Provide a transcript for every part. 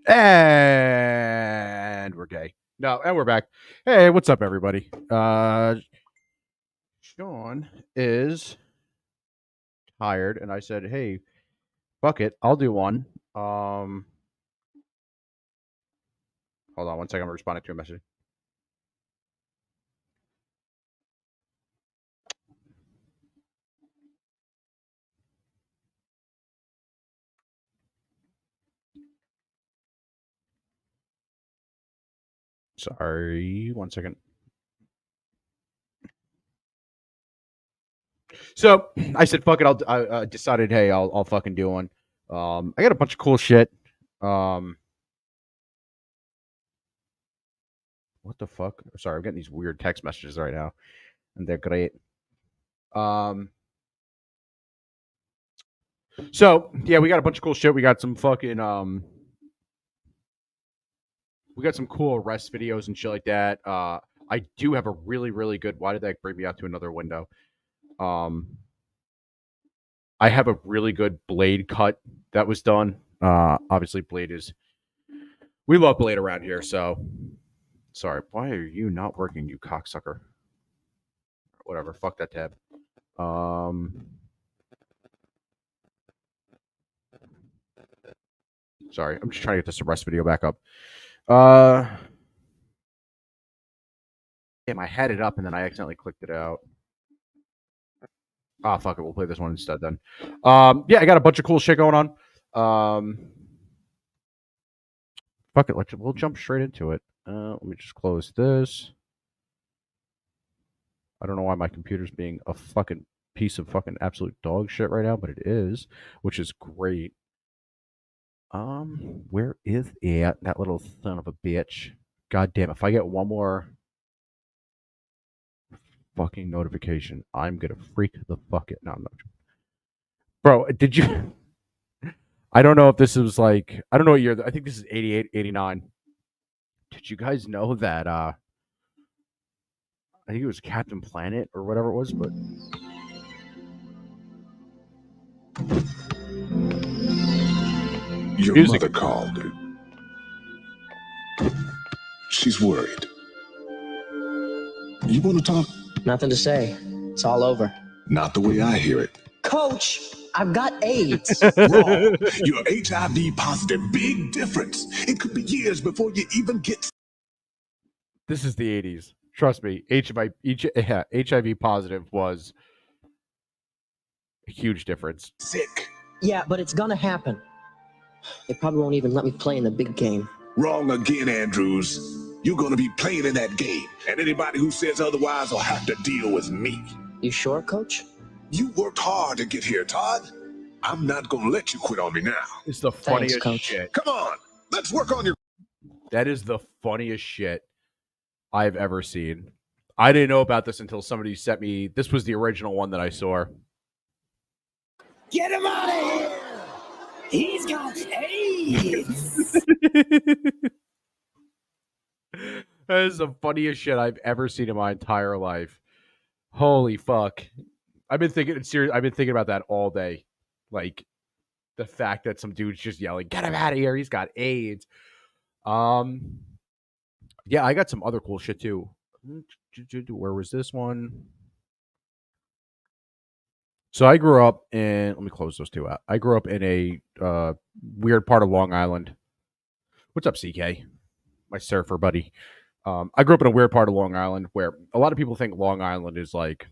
And we're gay. No, and we're back. Hey, what's up, everybody? Sean is tired, and I said, "Hey, fuck it, I'll do one." Hold on one second. I'm responding to a message. Sorry, one second. So I said, "Fuck it." I decided, hey, I'll fucking do one. I got a bunch of cool shit. What the fuck? Sorry, I'm getting these weird text messages right now, and they're great. So yeah, we got a bunch of cool shit. We got some fucking we got some cool arrest videos and shit like that. I do have a really, really good. Why did that bring me out to another window? I have a really good Blade cut that was done. Obviously, Blade is. We love Blade around here, so. Sorry, why are you not working, you cocksucker? Whatever, fuck that tab. Sorry, I'm just trying to get this arrest video back up. Damn, I had it up and then I accidentally clicked it out. Ah, fuck it. We'll play this one instead then. Yeah, I got a bunch of cool shit going on. Fuck it. We'll jump straight into it. Let me just close this. I don't know why my computer's being a fucking piece of fucking absolute dog shit right now, but it is, which is great. Where is it? That little son of a bitch. God damn, if I get one more fucking notification, I'm gonna freak the fuck it. No, I'm not. Bro, did you? I don't know if this was like, I don't know what year. I think this is 88, 89. Did you guys know that? I think it was Captain Planet or whatever it was, but. Your mother called. She's worried. You want to talk? Nothing to say. It's all over. Not the way I hear it. Coach, I've got AIDS. Wrong. You're HIV positive. Big difference. It could be years before you even get. This is the 80s. Trust me, HIV positive was a huge difference. Sick. Yeah, but it's gonna happen. They probably won't even let me play in the big game. Wrong again, Andrews. You're gonna be playing in that game, and anybody who says otherwise will have to deal with me. You sure, Coach? You worked hard to get here, Todd. I'm not gonna let you quit on me now. It's the funniest shit. Come on, let's work on your. That is the funniest shit I've ever seen. I didn't know about this until somebody sent me. This was the original one that I saw. Get him out of here! He's got AIDS! That is the funniest shit I've ever seen in my entire life. Holy fuck. I've been thinking about that all day. Like the fact that some dude's just yelling, "Get him out of here, he's got AIDS." Yeah, I got some other cool shit too. Where was this one? So I grew up in. Let me close those two out. I grew up in a weird part of Long Island. What's up, CK? My surfer buddy. I grew up in a weird part of Long Island where a lot of people think Long Island is like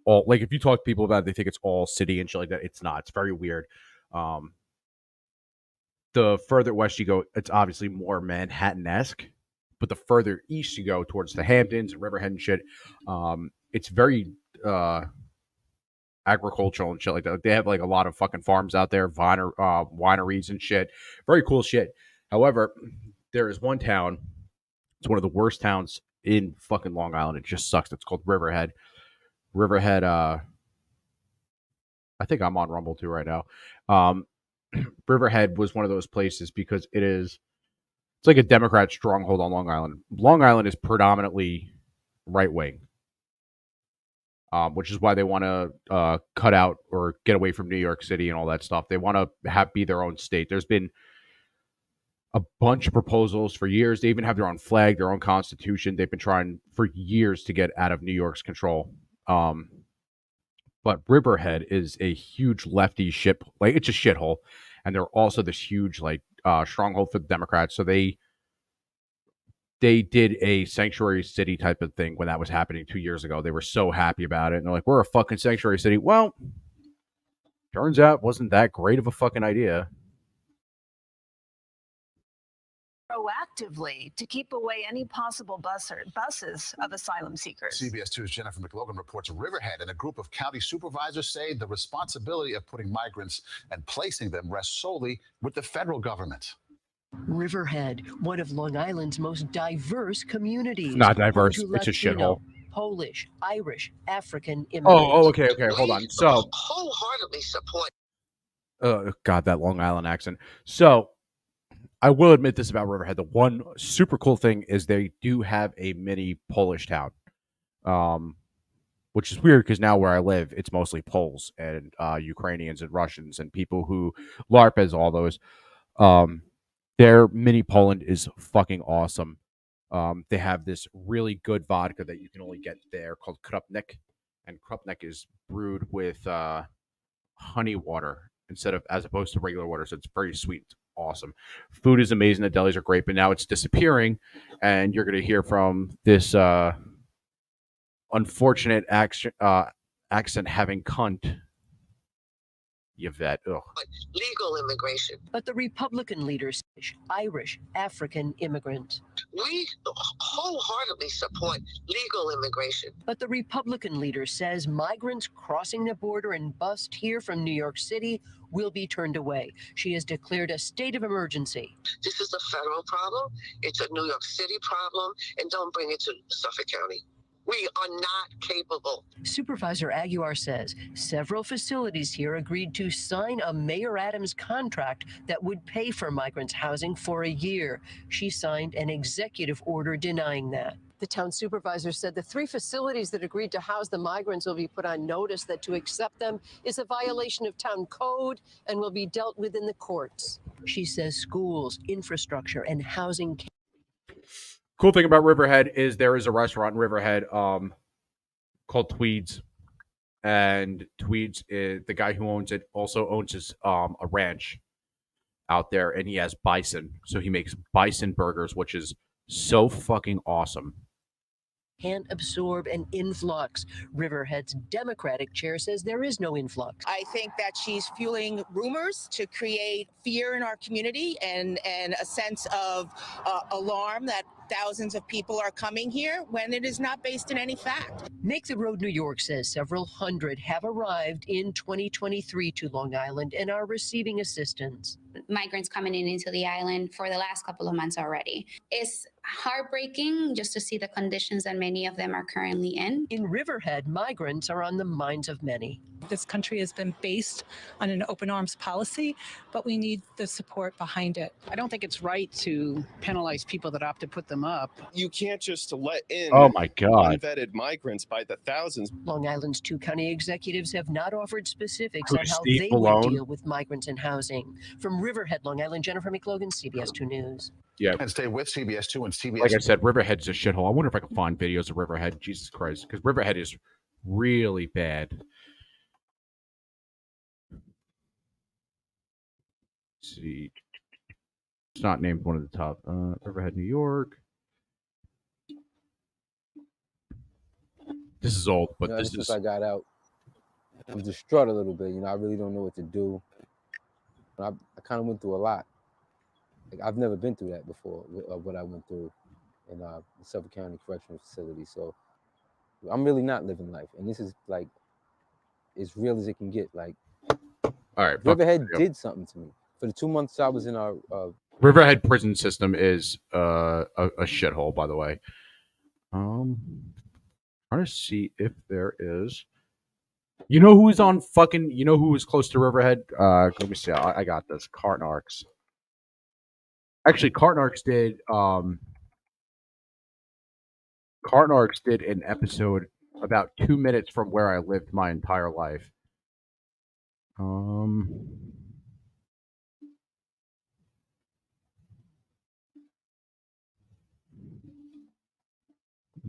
all like if you talk to people about it, they think it's all city and shit like that. It's not. It's very weird. The further west you go, it's obviously more Manhattan-esque. But the further east you go towards the Hamptons, Riverhead and shit, it's very agricultural and shit like that. They have like a lot of fucking farms out there, wineries and shit. Very cool shit. However, there is one town. It's one of the worst towns in fucking Long Island. It just sucks. It's called Riverhead. Riverhead. I think I'm on Rumble too right now. Riverhead was one of those places because it's like a Democrat stronghold on Long Island. Long Island is predominantly right wing, which is why they want to cut out or get away from New York City and all that stuff. They want to be their own state. There's been a bunch of proposals for years. They even have their own flag, their own constitution. They've been trying for years to get out of New York's control. But Riverhead is a huge lefty ship, like it's a shithole, and they're also this huge like stronghold for the Democrats. So they did a sanctuary city type of thing when that was happening 2 years ago. They were so happy about it, and they're like, "We're a fucking sanctuary city." Well, turns out it wasn't that great of a fucking idea. Proactively to keep away any possible buses of asylum seekers. CBS 2's Jennifer McLogan reports Riverhead and a group of county supervisors say the responsibility of putting migrants and placing them rests solely with the federal government. Riverhead, one of Long Island's most diverse communities. Not diverse. Home to It's a Latino, shithole. Polish, Irish, African immigrants. Okay. Hold on. So, wholeheartedly support. God, that Long Island accent. So, I will admit this about Riverhead. The one super cool thing is they do have a mini Polish town, which is weird because now where I live, it's mostly Poles and Ukrainians and Russians and people who LARP as all those. Their mini Poland is fucking awesome. They have this really good vodka that you can only get there called Krupnik, and Krupnik is brewed with honey water as opposed to regular water, so it's very sweet. It's awesome. Food is amazing. The delis are great, but now it's disappearing, and you're going to hear from this unfortunate accent having cunt. Yvette. Ugh. Legal immigration. But the Republican leaders, Irish, African immigrants. We wholeheartedly support legal immigration. But the Republican leader says migrants crossing the border and bust here from New York City will be turned away. She has declared a state of emergency. This is a federal problem. It's a New York City problem, and don't bring it to Suffolk County. We are not capable. Supervisor Aguiar says several facilities here agreed to sign a Mayor Adams contract that would pay for migrants' housing for a year. She signed an executive order denying that. The town supervisor said the 3 facilities that agreed to house the migrants will be put on notice that to accept them is a violation of town code and will be dealt with in the courts. She says schools, infrastructure, and housing. Cool thing about Riverhead is there is a restaurant in Riverhead called Tweeds, and Tweeds, the guy who owns it, also owns a ranch out there, and he has bison, so he makes bison burgers, which is so fucking awesome. Can't absorb an influx. Riverhead's Democratic chair says there is no influx. I think that she's fueling rumors to create fear in our community and a sense of alarm that thousands of people are coming here when it is not based in any fact. Make the Road New York says several hundred have arrived in 2023 to Long Island and are receiving assistance. Migrants coming into the island for the last couple of months already. It's heartbreaking just to see the conditions that many of them are currently in. In Riverhead, migrants are on the minds of many. This country has been based on an open arms policy, but we need the support behind it. I don't think it's right to penalize people that opt to put them up. You can't just let in unvetted migrants by the thousands. Long Island's 2 county executives have not offered specifics on how they would deal with migrants and housing. From Riverhead, Long Island, Jennifer McLogan, CBS 2 News. Yeah. And stay with CBS 2 and CBS. Like I said, Riverhead's a shithole. I wonder if I can find videos of Riverhead. Jesus Christ. Because Riverhead is really bad. Let's see. It's not named one of the top. Riverhead, New York. This is old, but this is... I got out. I'm distraught a little bit. I really don't know what to do. I kind of went through a lot. Like, I've never been through that before, what I went through in the Suffolk County Correctional Facility. So I'm really not living life. And this is like as real as it can get. Like, all right, Riverhead did something to me. For the 2 months I was in our... Riverhead prison system is a shithole, by the way. Trying to see if there is... You know who is on fucking... You know who is close to Riverhead? Let me see. I got this. Cartnarks. Actually, Cartnarks did... Cartnarks did an episode about 2 minutes from where I lived my entire life.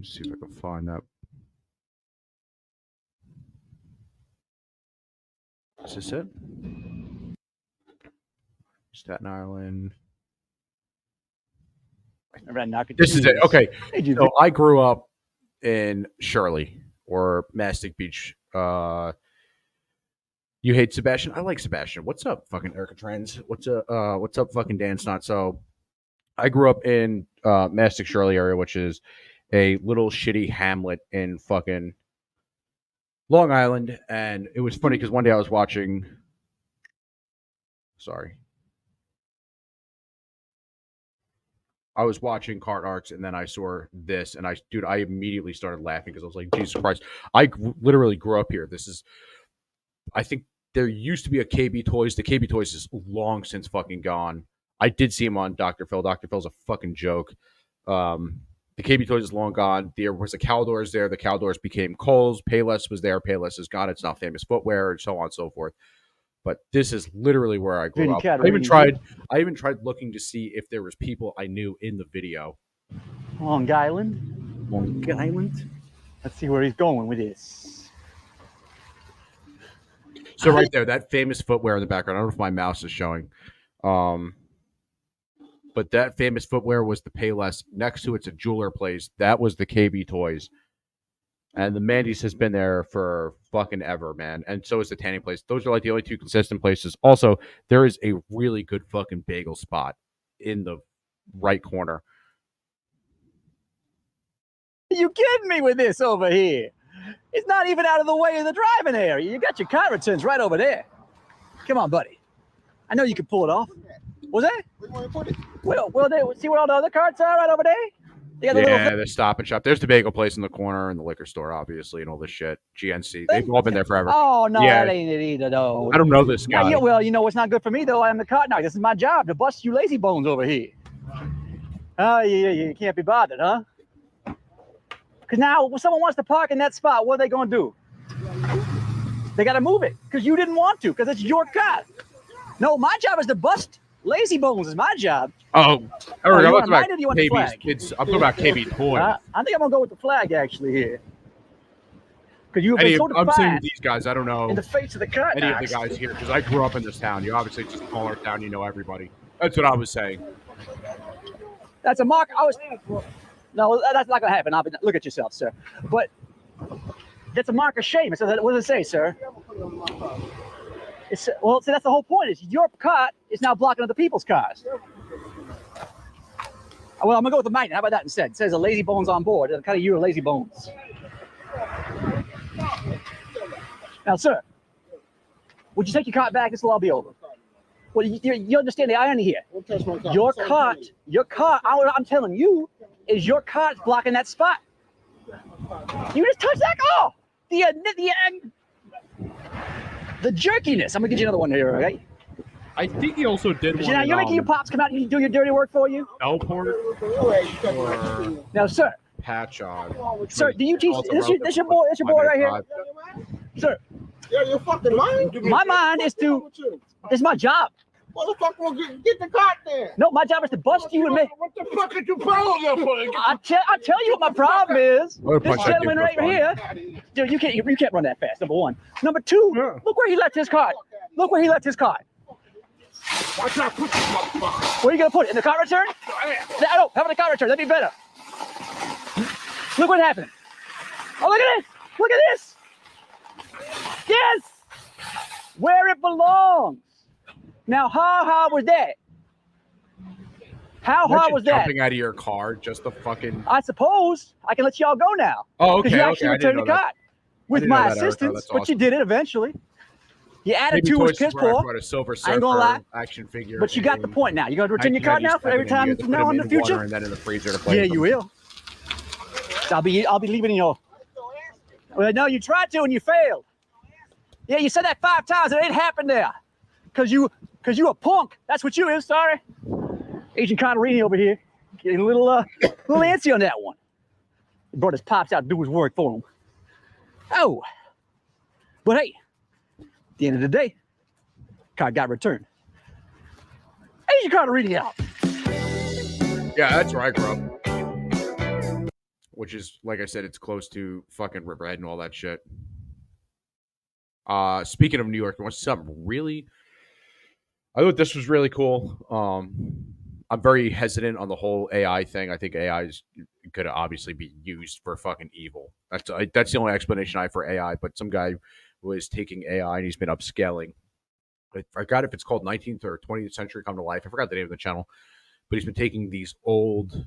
Let's see if I can find that. Is this it? Staten Island. This is it. Okay. So I grew up in Shirley or Mastic Beach. You hate Sebastian? I like Sebastian. What's up, fucking Erica Trends? What's up, fucking Dan Snot? So I grew up in Mastic Shirley area, which is a little shitty hamlet in fucking Long Island. And it was funny because one day I was watching. Sorry. I was watching Cart Arcs and then I saw this and I immediately started laughing because I was like, Jesus Christ. I literally grew up here. I think there used to be a KB Toys. The KB Toys is long since fucking gone. I did see him on Dr. Phil. Dr. Phil's a fucking joke. The KB Toys is long gone. There was a Caldors there. The Caldors became Kohl's. Payless was there. Payless is gone. It's now Famous Footwear and so on and so forth. But this is literally where I grew up. I even tried looking to see if there was people I knew in the video. Long Island. Long Island. Let's see where he's going with this. So right there, that Famous Footwear in the background. I don't know if my mouse is showing. But that Famous Footwear was the Payless. Next to it's a jeweler place. That was the KB Toys. And the Mandy's has been there for fucking ever, man. And so is the tanning place. Those are like the only two consistent places. Also, there is a really good fucking bagel spot in the right corner. You kidding me with this over here? It's not even out of the way of the driving area. You got your car returns right over there. Come on, buddy. I know you can pull it off. Was that? Where you want to put it? Well, see where all the other carts are right over there? The Stop and Shop. There's the bagel place in the corner and the liquor store, obviously, and all this shit. GNC. They've all been there forever. Oh, no, that ain't it either, though. I don't know this guy. Well, you know what's not good for me, though? I'm the cart knock. This is my job, to bust you lazy bones over here. Oh, yeah, you can't be bothered, huh? Because now, when someone wants to park in that spot, what are they going to do? They got to move it, because you didn't want to, because it's your car. No, my job is to bust lazy bones is my job. Oh, I'm talking about KB's. I'm talking about KB Toys. I think I'm gonna go with the flag actually here, because you have been so defiant. I'm saying these guys. I don't know in the face of the cut. Any of the guys here because I grew up in this town. You obviously just call our town. You know everybody. That's what I was saying. That's a mark. No, that's not gonna happen. Look at yourself, sir. But that's a mark of shame. So what does it say, sir? Well, see, that's the whole point. Is your cart is now blocking other people's cars. Well, I'm gonna go with the magnet. How about that instead? It says a lazy bones on board. It'll kind of you a lazy bones. Now, sir, would you take your cart back? This will all be over. Well, you understand the irony here. Your cart. I'm telling you, is your cart's blocking that spot. You just touched that. Oh, the jerkiness. I'm gonna get you another one here, okay? I think he also did one. You're making your pops come out and do your dirty work for you. Elport or now, sir. Patch on. Sir, do you teach? This your boy. This your boy right here. Sir. Yeah, your fucking mind. My mind is to. This is my job. What the fuck will get the cart there? No, my job is to bust you and me. What the fuck are you pulling up for? I tell you what my problem is. This gentleman right here. Dude, you can't run that fast. Number one. Number two. Yeah. Look where he left his cart. Look where he left his cart. Why can't I put this motherfucker? Where are you gonna put it? In the cart return? No, have it in the cart return. That'd be better. Look what happened. Oh, look at this. Look at this. Yes. Where it belongs. Now, how hard was that? How hard was that? Jumping out of your car, just the fucking. I suppose I can let y'all go now. Oh, okay. Because you actually returned the cart with my assistance, but you did it eventually. Your attitude was piss poor. I ain't gonna lie. Action figure. But you got the point now. You gonna return your cart now for every time from now on in the future. And then in the freezer to play. Yeah, you will. I'll be leaving your. Well, no, you tried to and you failed. Yeah, you said that 5 times. It ain't happened there. Cause you a punk. That's what you is. Sorry, Agent Connerini over here getting a little antsy on that one. He brought his pops out to do his work for him. Oh, but hey, at the end of the day, car got returned. Agent Connerini out. Yeah, that's where I grew up. which is, like I said, it's close to fucking Riverhead and all that shit. Speaking of New York, what's something really? I thought this was really cool. I'm very hesitant on the whole AI thing. I think AI is could obviously be used for fucking evil. That's the only explanation I have for AI. But some guy was taking AI and he's been upscaling. I forgot if it's called 19th or 20th Century Come to Life. I forgot the name of the channel, but he's been taking these old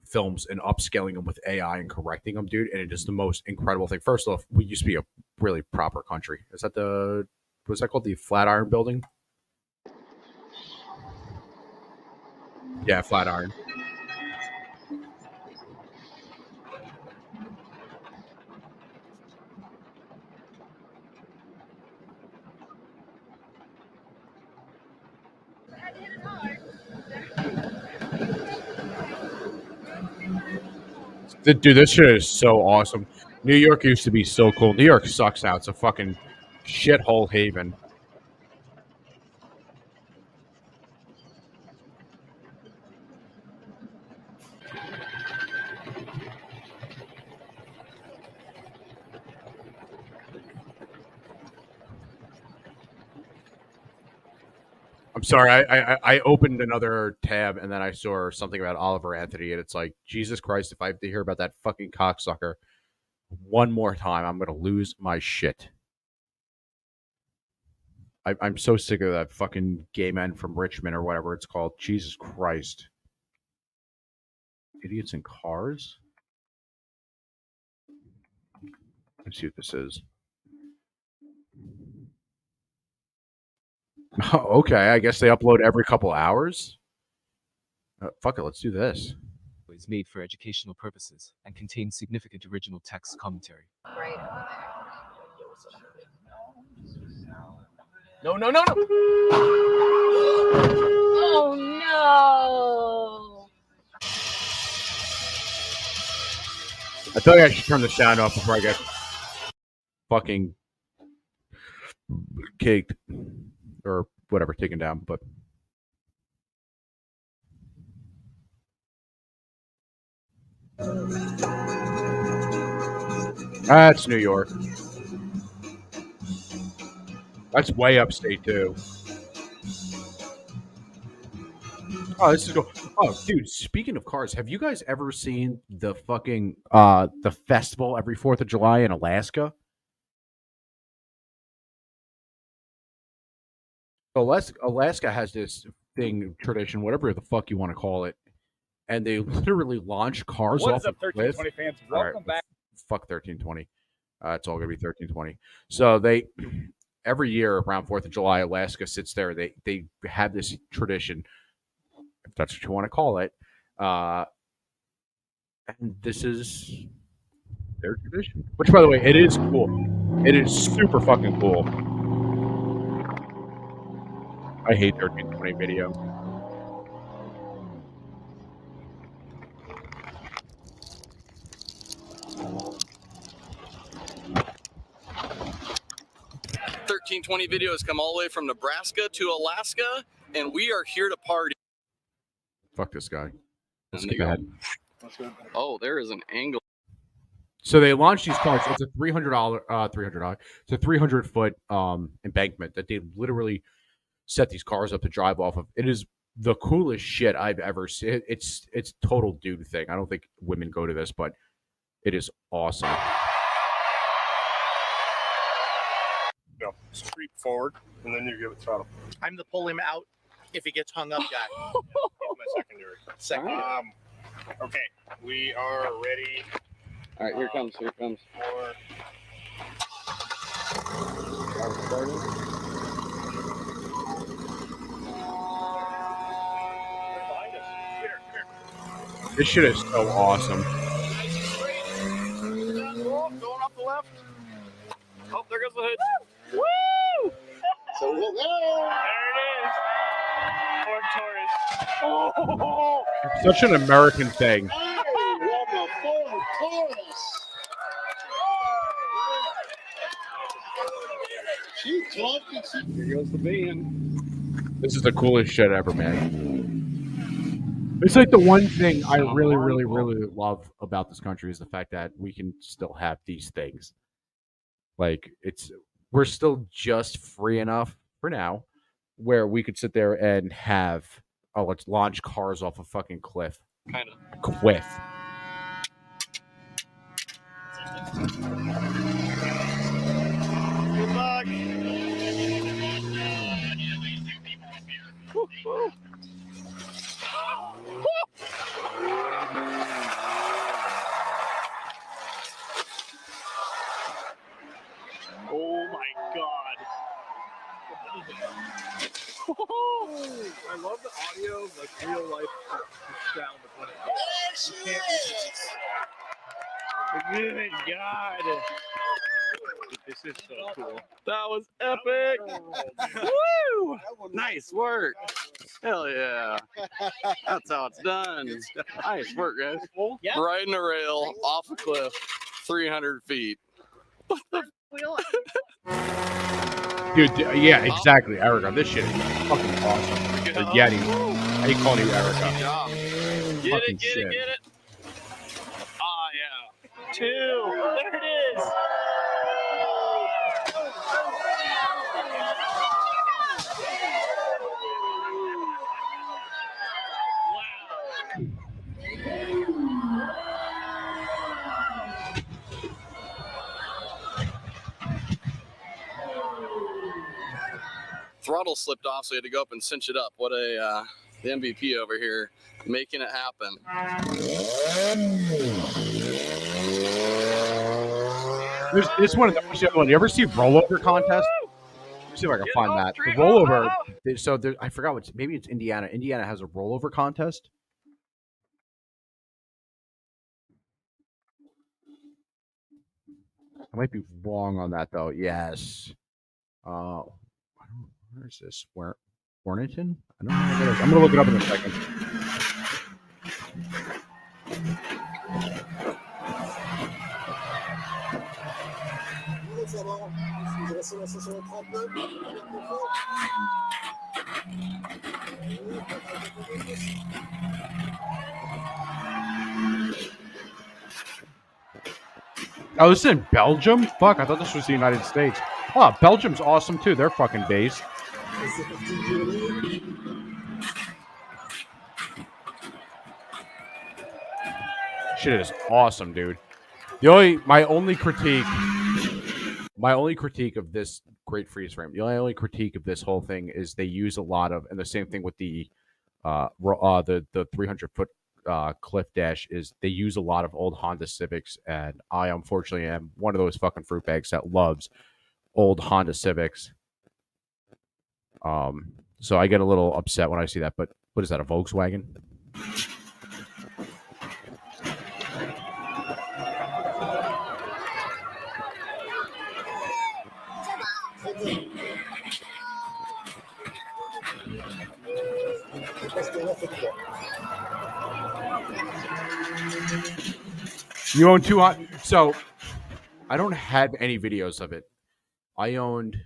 films and upscaling them with AI and correcting them, dude. And it is the most incredible thing. First off, we used to be a really proper country. Is that was that called the Flatiron Building? Yeah, Flatiron. Dude, this shit is so awesome. New York used to be so cool. New York sucks now. It's a fucking shithole haven. I'm sorry. I opened another tab and then I saw something about Oliver Anthony, and it's like, Jesus Christ, if I have to hear about that fucking cocksucker one more time, I'm gonna lose my shit. I'm so sick of that fucking gay men from Richmond or whatever it's called. Jesus Christ. Idiots in cars? Let's see what this is. Okay, I guess they upload every couple hours. Fuck it, let's do this. Is made for educational purposes and contains significant original text commentary. Right. No, no, no, no! Oh no! I feel like I should turn the sound off before I get fucking caked or whatever taken down, but that's New York. That's way upstate too. Oh, this is cool. Oh, dude, speaking of cars, have you guys ever seen the fucking the festival every 4th of July in Alaska? Alaska has this thing, tradition, whatever the fuck you want to call it, and they literally launch cars What off is up, a cliff. 1320 fans? All Welcome back. Fuck 1320. It's all gonna be 1320. So they every year around 4th of July, Alaska sits there. They have this tradition, if that's what you want to call it. And this is their tradition. Which, by the way, it is cool. It is super fucking cool. I hate 1320 video. Videos come all the way from Nebraska to Alaska, and we are here to party. Fuck this guy. Let's skip ahead. Oh, there is an angle. So they launched these cars. It's a $300. It's a 300-foot embankment that they literally set these cars up to drive off of. It is the coolest shit I've ever seen. It's total dude thing. I don't think women go to this, but it is awesome. No, just creep forward, and then you give it throttle. I'm the pull him out if he gets hung up guy. He's my secondary. Okay, we are ready. All right, here it comes. Here it comes. This shit is so awesome. Going off the left. Oh, there goes the hood. Woo! So we'll go. There it is. Ford Taurus. Oh! Such an American thing. Here goes the band. This is the coolest shit ever, man. It's like the one thing I really, really, really love about this country is the fact that we can still have these things. Like we're still just free enough for now where we could sit there and have let's launch cars off a fucking cliff. Kind of. Cliff. Good luck. Oh my god. I love the audio, like real life sound of when it you can't Good God. This is so cool. That was epic. Woo! Nice work. Hell yeah. That's how it's done. Nice work, guys. Riding a rail off a cliff, 300 feet. Dude, yeah, exactly, Erica. This shit is fucking awesome. The Yeti. I call you Erica. Get Fucking it, get shit. it, get it. Ah, yeah. 2. There it is. Throttle slipped off, so we had to go up and cinch it up. What a the MVP over here making it happen. This one, you ever see rollover contest? Let me see if I can find that. The rollover. So there, I forgot what. Maybe it's Indiana. Indiana has a rollover contest. I might be wrong on that though. Yes. Where is this? Warrington? I don't know what that is. I'm gonna look it up in a second. Oh, this is in Belgium? Fuck, I thought this was the United States. Oh, Belgium's awesome too. They're fucking based. Shit is awesome, dude. My only critique of this great freeze frame, the only critique of this whole thing is they use a lot of, and the same thing with the 300-foot cliff dash, is they use a lot of old Honda Civics, and I unfortunately am one of those fucking fruit bags that loves old Honda Civics. So I get a little upset when I see that. But what is that, a Volkswagen? You own 200. So I don't have any videos of it. I owned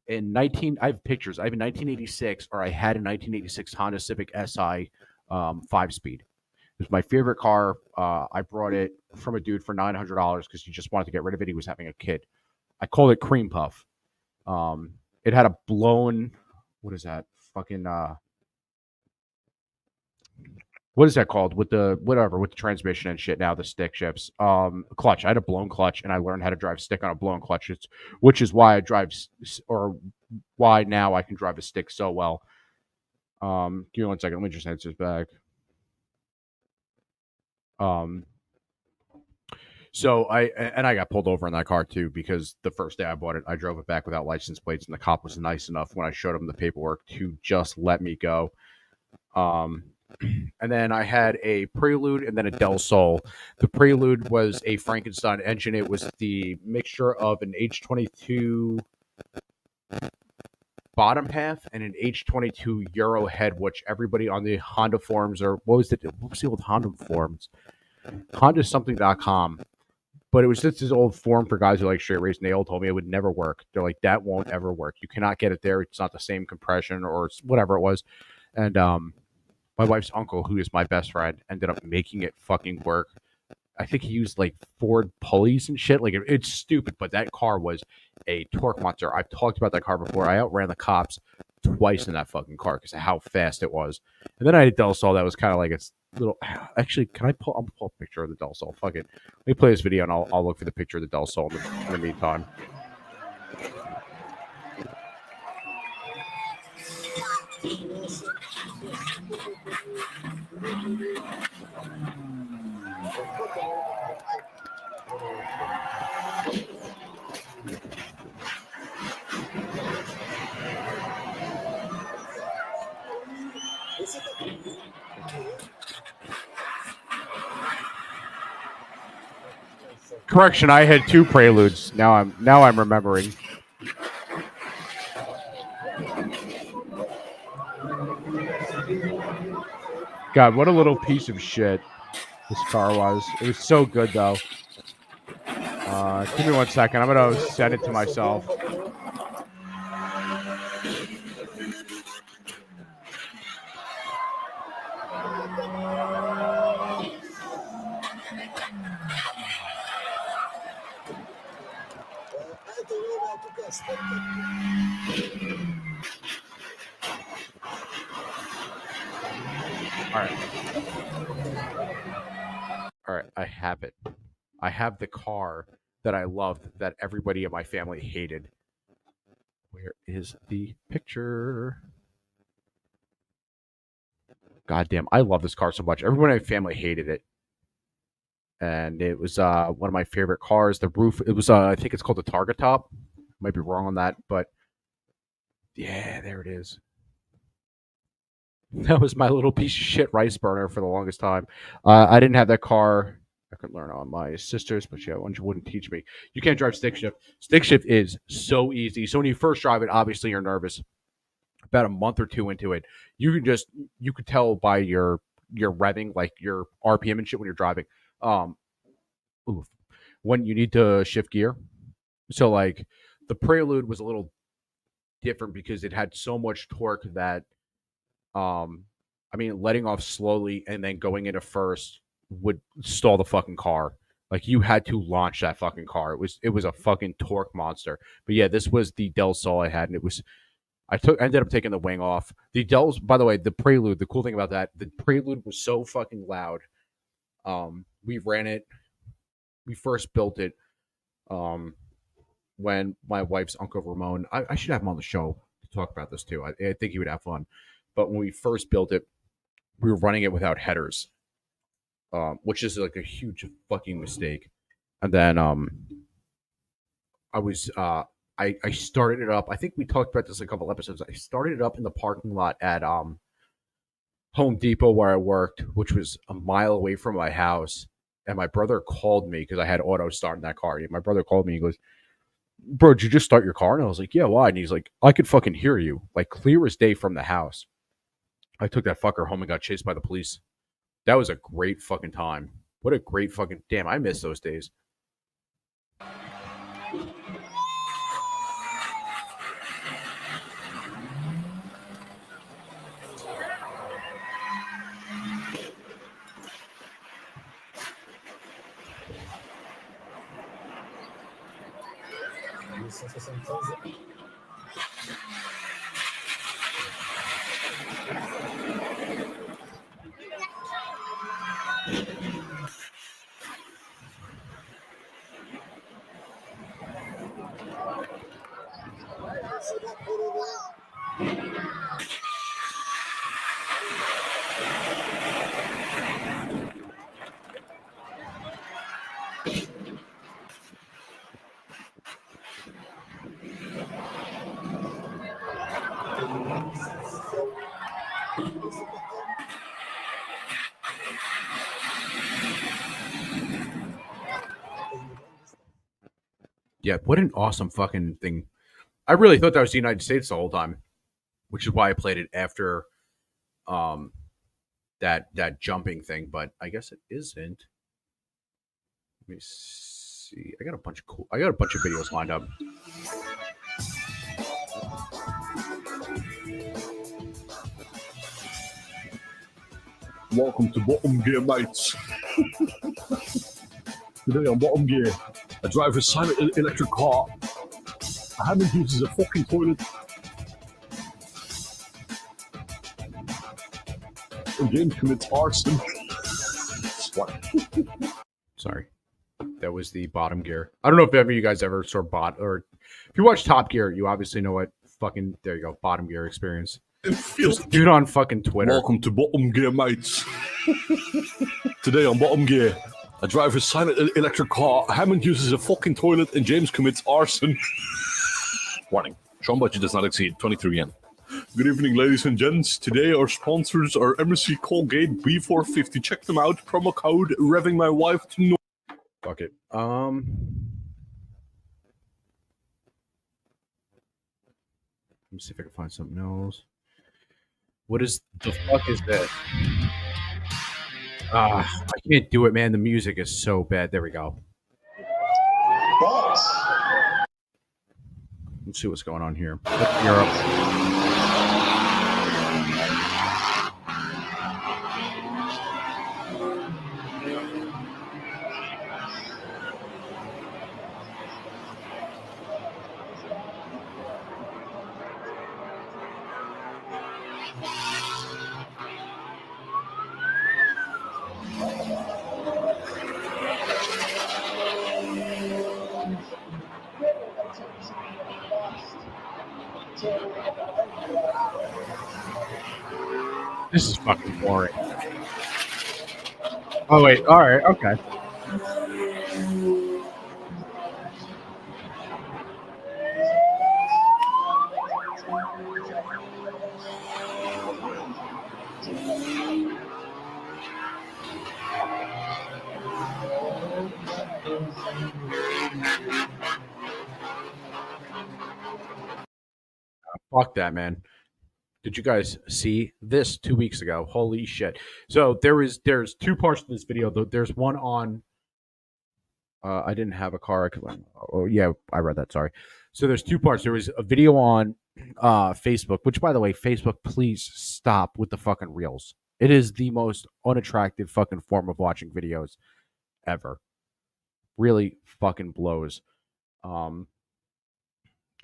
I have pictures. I have a 1986, or I had a 1986 Honda Civic Si 5-speed. It was my favorite car. I brought it from a dude for $900 because he just wanted to get rid of it. He was having a kid. I called it Cream Puff. It had a blown, what is that? Fucking what is that called? With the transmission and shit now, the stick shifts. Clutch. I had a blown clutch, and I learned how to drive stick on a blown clutch. Which is why I drive, or why now I can drive a stick so well. Give me 1 second. Let me just answer this back. So I got pulled over in that car too, because the first day I bought it, I drove it back without license plates, and the cop was nice enough when I showed him the paperwork to just let me go. And then I had a Prelude and then a Del Sol. The Prelude was a Frankenstein engine. It was the mixture of an H22 bottom half and an H22 Euro head, which everybody on the Honda forums, or what was the old Honda forums? HondaSomething.com. But it was just this old forum for guys who like straight race, and they all told me it would never work. They're like, that won't ever work. You cannot get it there. It's not the same compression or whatever it was. And my wife's uncle, who is my best friend, ended up making it fucking work. I think he used like Ford pulleys and shit. Like it's stupid, but that car was a torque monster. I've talked about that car before. I outran the cops twice in that fucking car because of how fast it was. And then I had a Del Sol that was kind of like it's little. Actually, can I pull? I'll pull a picture of the Del Sol. Fuck it. Let me play this video and I'll look for the picture of the Del Sol in the meantime. Correction, I had 2 Preludes. Now I'm remembering. God, what a little piece of shit this car was. It was so good though. Give me 1 second. I'm gonna send it to myself. All right, I have it. I have the car that I loved that everybody in my family hated. Where is the picture? Goddamn, I love this car so much. Everyone in my family hated it. And it was one of my favorite cars. The roof, it was I think it's called the Target Top. Might be wrong on that, but yeah, there it is. That was my little piece of shit rice burner for the longest time. I didn't have that car. I could learn on my sisters, but yeah, one wouldn't teach me. You can't drive stick shift. Stick shift is so easy. So when you first drive it, obviously you're nervous. About a month or 2 into it, you could tell by your revving, like your RPM and shit when you're driving. When you need to shift gear. So like the Prelude was a little different because it had so much torque that letting off slowly and then going into first would stall the fucking car. Like you had to launch that fucking car. It was a fucking torque monster. But yeah, this was the Del Sol I had, and it was I ended up taking the wing off. The Del's, by the way, the Prelude, the cool thing about that, the Prelude was so fucking loud. We ran it, we first built it when my wife's Uncle Ramon, I should have him on the show to talk about this too. I think he would have fun. But when we first built it, we were running it without headers, which is like a huge fucking mistake. And then I started it up. I think we talked about this a couple episodes. I started it up in the parking lot at Home Depot where I worked, which was a mile away from my house. And my brother called me because I had auto start in that car. My brother called me. He goes, "Bro, did you just start your car?" And I was like, "Yeah, why?" And he's like, "I could fucking hear you, like clear as day from the house." I took that fucker home and got chased by the police. That was a great fucking time. What a great fucking damn! I miss those days. Yeah, what an awesome fucking thing. I really thought that was the United States the whole time, which is why I played it after that jumping thing, but I guess it isn't. Let me see. I got a bunch of videos lined up. Welcome to Bottom Gear, mates. Today on Bottom Gear, I drive a silent electric car. Hammond uses a fucking toilet. And James commits arson. Sorry. That was the Bottom Gear. I don't know if ever you guys ever saw or if you watch Top Gear, you obviously know what fucking, there you go, Bottom Gear experience. Just dude on fucking Twitter. Welcome to Bottom Gear, mates. Today on Bottom Gear, I drive a silent electric car. Hammond uses a fucking toilet and James commits arson. Warning. Sean budget does not exceed 23 yen. Good evening, ladies and gents. Today our sponsors are MSC Colgate B450. Check them out. Promo code revving my wife to know. Fuck it. Let me see if I can find something else. What is the fuck is that? I can't do it, man. The music is so bad. There we go. Let's see what's going on here. Europe. This is fucking boring. Oh, wait. All right. Okay. Fuck that, man. Did you guys see this 2 weeks ago? Holy shit. So there's two parts to this video. There's one on I didn't have a car. Oh yeah, I read that. Sorry. So there's two parts. There was a video on Facebook, which by the way, Facebook, please stop with the fucking reels. It is the most unattractive fucking form of watching videos ever. Really fucking blows.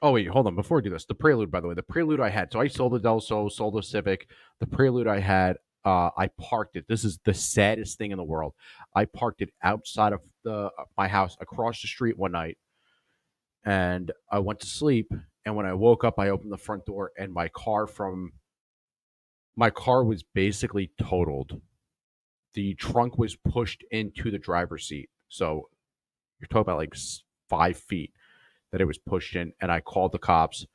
Oh, wait, hold on. Before we do this, the Prelude, by the way, the Prelude I had. So I sold the Del Sol, sold the Civic. The Prelude I had, I parked it. This is the saddest thing in the world. I parked it outside of my house across the street one night, and I went to sleep. And when I woke up, I opened the front door, and my car was basically totaled. The trunk was pushed into the driver's seat. So you're talking about like 5 feet that it was pushed in, and I called the cops,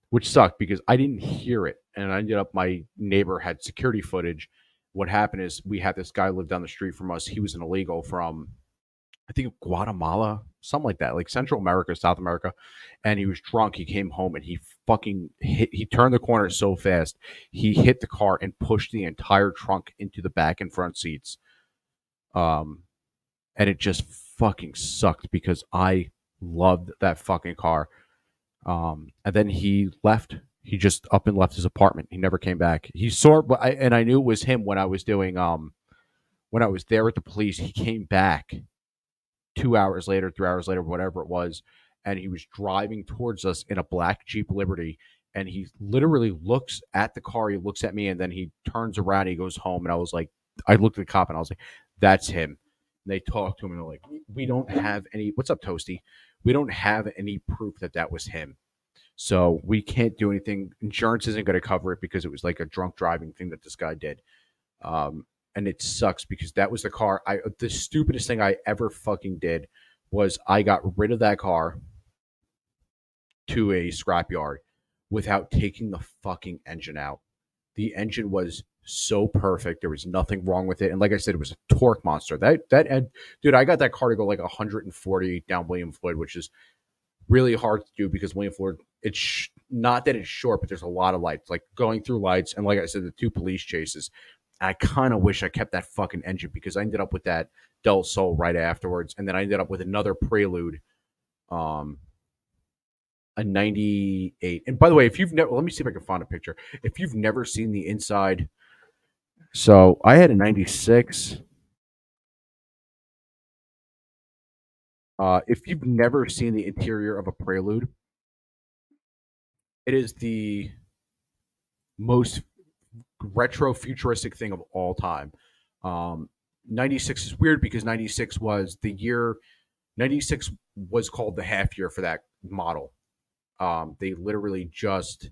which sucked because I didn't hear it, and I ended up, my neighbor had security footage. What happened is we had this guy live down the street from us. He was an illegal from, I think, Guatemala, something like that, like Central America, South America, and he was drunk. He came home and he turned the corner so fast, he hit the car and pushed the entire trunk into the back and front seats. And it just fucking sucked because I loved that fucking car. And then he left. He just up and left his apartment. He never came back. He saw, and I knew it was him when I was doing, when I was there at the police. He came back 2 hours later, 3 hours later, whatever it was, and he was driving towards us in a black Jeep Liberty. And he literally looks at the car. He looks at me, and then he turns around. He goes home, and I was like, I looked at the cop, and I was like, "That's him." And they talked to him, and they're like, "We don't have any." What's up, Toasty? We don't have any proof that was him. So we can't do anything. Insurance isn't going to cover it because it was like a drunk driving thing that this guy did. And it sucks because that was the car. The stupidest thing I ever fucking did was I got rid of that car to a scrapyard without taking the fucking engine out. The engine was so perfect. There was nothing wrong with it. And like I said, it was a torque monster. Dude, I got that car to go like 140 down William Floyd, which is really hard to do because William Floyd, it's not that it's short, but there's a lot of lights, like going through lights. And like I said, the 2 police chases. I kind of wish I kept that fucking engine because I ended up with that Del Sol right afterwards. And then I ended up with another Prelude, a 98. And by the way, if you've never, let me see if I can find a picture. If you've never seen the inside So I had a 96. If you've never seen the interior of a Prelude, it is the most retro futuristic thing of all time. 96 is weird because 96 was the year, 96 was called the half year for that model. They literally just,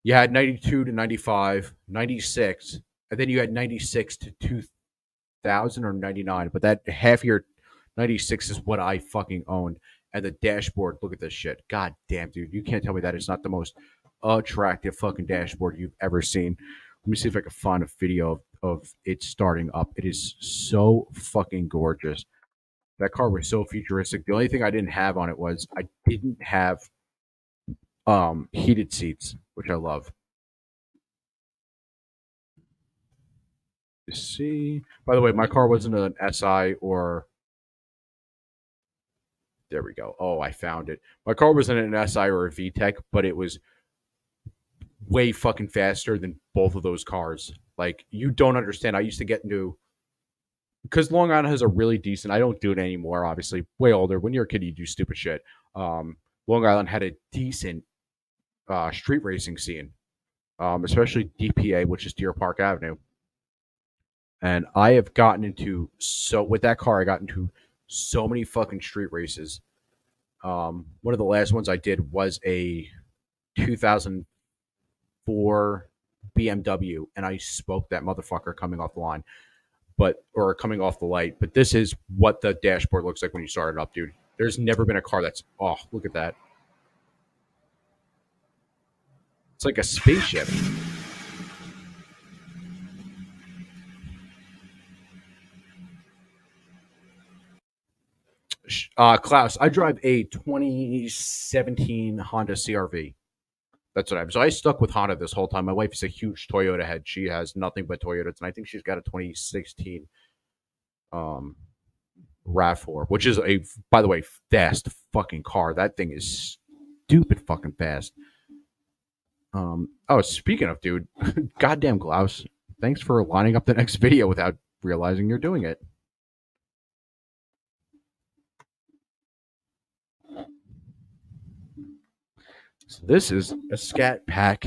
you had 92 to 95, 96, and then you had 96 to 2000 or 99. But that half year 96 is what I fucking owned. And the dashboard, look at this shit. God damn, dude. You can't tell me that it's not the most attractive fucking dashboard you've ever seen. Let me see if I can find a video of it starting up. It is so fucking gorgeous. That car was so futuristic. The only thing I didn't have on it was I didn't have heated seats, which I love. You see. By the way, my car wasn't an SI or there we go. Oh, I found it. My car wasn't an SI or a VTEC, but it was way fucking faster than both of those cars. Like, you don't understand. I used to get into, because Long Island has a really decent, I don't do it anymore, obviously, way older. When you're a kid, you do stupid shit. Long Island had a decent street racing scene, especially DPA, which is Deer Park Avenue. And I have gotten into, so with that car, I got into so many fucking street races. One of the last ones I did was a 2004 BMW, and I smoked that motherfucker coming off the line, or coming off the light. But this is what the dashboard looks like when you start it up, dude. There's never been a car that's, oh, look at that. It's like a spaceship. Klaus, I drive a 2017 Honda CRV. That's what I have. So I stuck with Honda this whole time. My wife is a huge Toyota head. She has nothing but Toyotas, and I think she's got a 2016 RAV4, which is a, by the way, fast fucking car. That thing is stupid fucking fast. Oh, speaking of, dude, goddamn Klaus, thanks for lining up the next video without realizing you're doing it. So this is a scat pack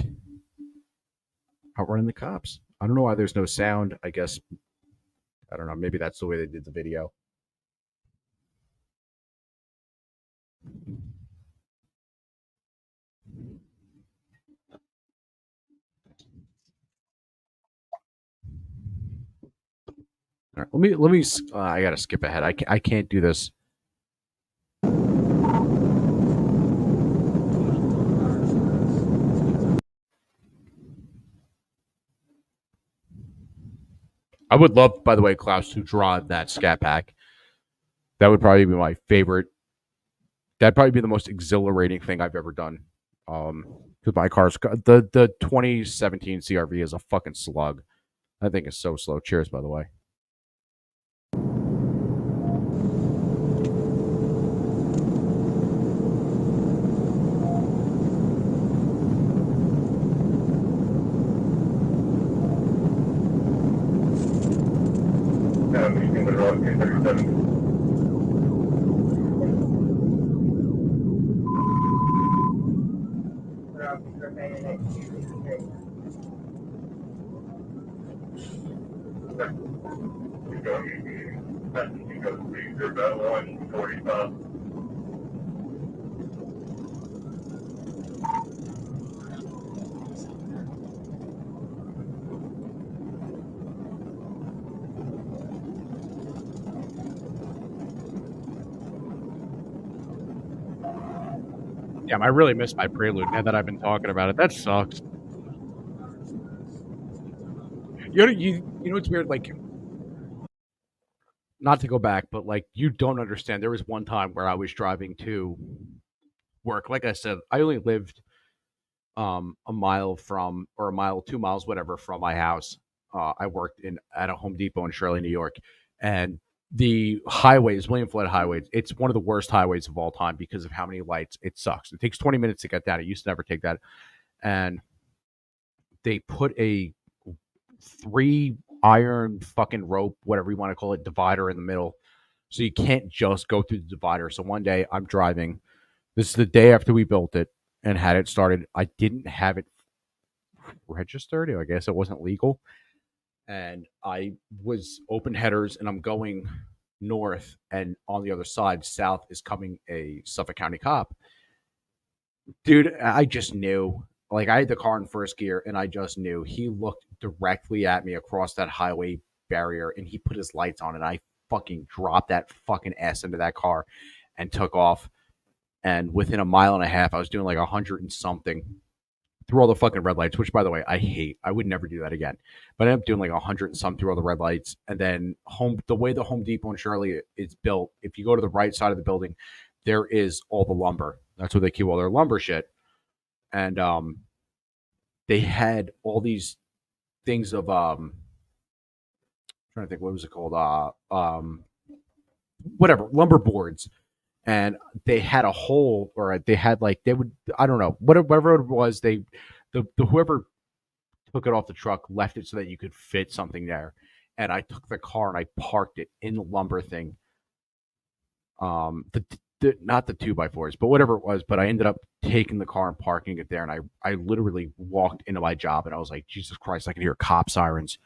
outrunning the cops. I don't know why there's no sound. I guess, I don't know. Maybe that's the way they did the video. All right, let me. I gotta skip ahead. I can't do this. I would love, by the way, Klaus, to draw that scat pack. That would probably be my favorite. That'd probably be the most exhilarating thing I've ever done. Because my car's the 2017 CRV is a fucking slug. That thing is so slow. Cheers, by the way. Damn, I really missed my Prelude now that I've been talking about it. That sucks. You know what's weird? Like, not to go back, but like, you don't understand. There was one time where I was driving to work. Like I said, I only lived a mile from, or a mile, 2 miles, whatever, from my house. I worked at a Home Depot in Shirley, New York, and the highways, William Floyd Highway, it's one of the worst highways of all time because of how many lights. It sucks. It takes 20 minutes to get down. It used to never take that, and they put a 3 iron fucking rope, whatever you want to call it, divider in the middle. So you can't just go through the divider. So one day I'm driving. This is the day after we built it and had it started. I didn't have it registered. I guess it wasn't legal. And I was open headers and I'm going north, and on the other side, south, is coming a Suffolk County cop. Dude, I just knew. Like, I had the car in first gear and I just knew. He looked directly at me across that highway barrier and he put his lights on, and I fucking dropped that fucking ass into that car and took off. And within a mile and a half, I was doing like 100 and something through all the fucking red lights, which, by the way, I hate. I would never do that again. But I ended up doing like 100 and some through all the red lights. And then the way the Home Depot in Shirley is built, if you go to the right side of the building, there is all the lumber. That's where they keep all their lumber shit. And they had all these things of I'm trying to think, what was it called? Whatever, lumber boards. And they had a hole, or they had like, they would, I don't know, whatever it was, the whoever took it off the truck left it so that you could fit something there. And I took the car and I parked it in the lumber thing. Not the 2x4s, but whatever it was. But I ended up taking the car and parking it there. And I literally walked into my job and I was like, Jesus Christ, I could hear cop sirens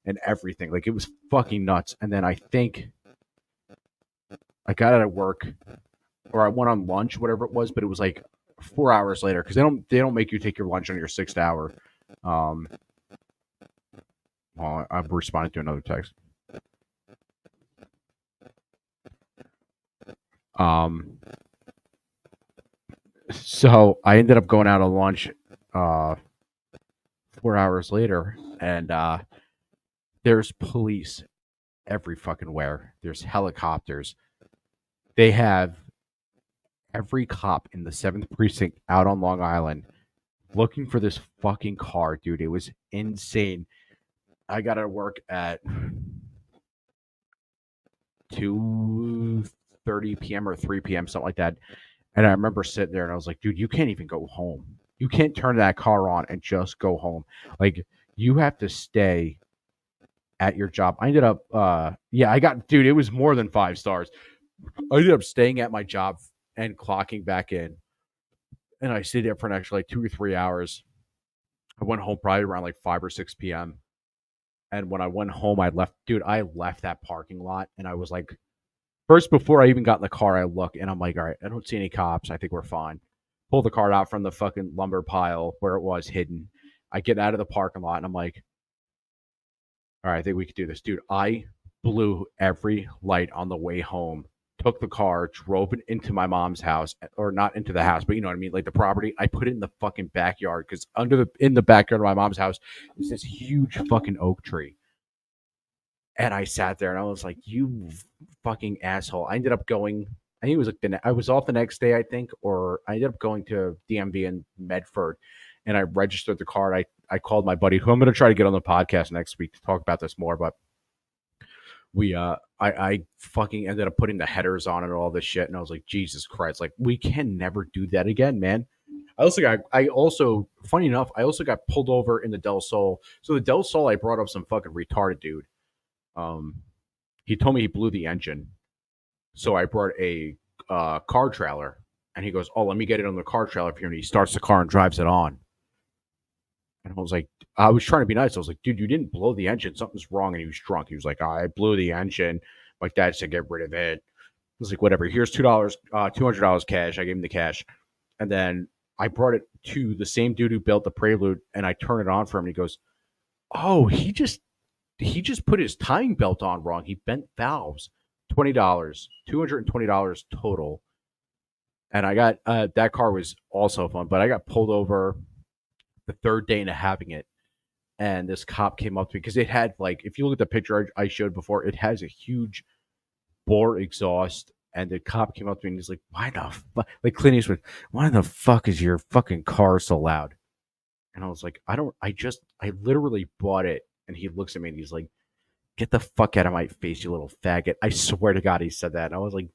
and everything. Like, it was fucking nuts. And then I think I got out of work, or I went on lunch, whatever it was, but it was like 4 hours later, because they don't make you take your lunch on your 6th hour. Well, I've responded to another text. So I ended up going out on lunch 4 hours later, and there's police every fucking where. There's helicopters. They have every cop in the 7th precinct out on Long Island looking for this fucking car, dude. It was insane. I got to work at 2:30 p.m. or 3 p.m., something like that. And I remember sitting there and I was like, dude, you can't even go home. You can't turn that car on and just go home. Like, you have to stay at your job. I ended up, dude, it was more than 5 stars. I ended up staying at my job and clocking back in. And I stayed there for an extra like 2 or 3 hours. I went home probably around like 5 or 6 p.m. And when I went home, I left that parking lot. And I was like, first, before I even got in the car, I look and I'm like, all right, I don't see any cops. I think we're fine. Pull the car out from the fucking lumber pile where it was hidden. I get out of the parking lot and I'm like, all right, I think we could do this. Dude, I blew every light on the way home, took the car, drove it into my mom's house, or not into the house, but you know what I mean? Like the property. I put it in the fucking backyard, because in the backyard of my mom's house is this huge fucking oak tree. And I sat there and I was like, you fucking asshole. I ended up going, I think it was like I was off the next day, I think, or I ended up going to DMV in Medford, and I registered the car. I called my buddy, who I'm going to try to get on the podcast next week to talk about this more, but I fucking ended up putting the headers on and all this shit, and I was like, Jesus Christ, like, we can never do that again, man. I also, funny enough, I also got pulled over in the Del Sol. So the Del Sol, I brought up some fucking retarded dude. He told me he blew the engine. So I brought a car trailer, and he goes, oh, let me get it on the car trailer for you. And he starts the car and drives it on. And I was like, I was trying to be nice. I was like, dude, you didn't blow the engine. Something's wrong. And he was drunk. He was like, I blew the engine. My dad said, get rid of it. I was like, whatever. Here's $200 cash. I gave him the cash. And then I brought it to the same dude who built the Prelude, and I turned it on for him. And he goes, oh, he just put his tying belt on wrong. He bent valves. $20, $220 total. And I got that car was also fun, but I got pulled over the third day into having it. And this cop came up to me because it had, like, if you look at the picture I showed before, it has a huge bore exhaust. And the cop came up to me and he's like, why the fuck? Like Clint Eastwood, why the fuck is your fucking car so loud? And I was like, I literally bought it. And he looks at me and he's like, get the fuck out of my face, you little faggot. I swear to God he said that. And I was like,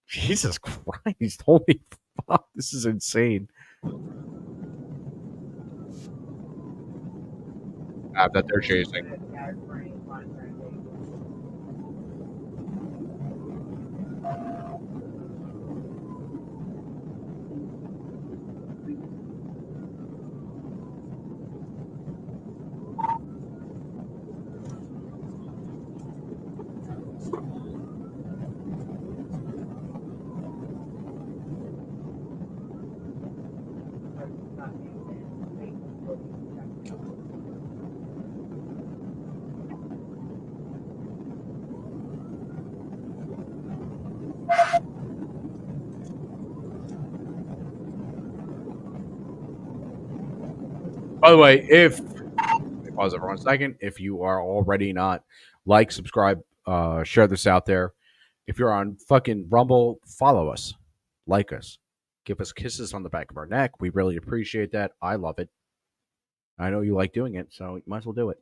Jesus Christ, holy fuck, this is insane. cab that they're chasing. By the way, let me pause it for 1 second. If you are already not subscribe, share this out there. If you're on fucking Rumble, follow us, like us, give us kisses on the back of our neck. We really appreciate that. I love it. I know you like doing it, so you might as well do it.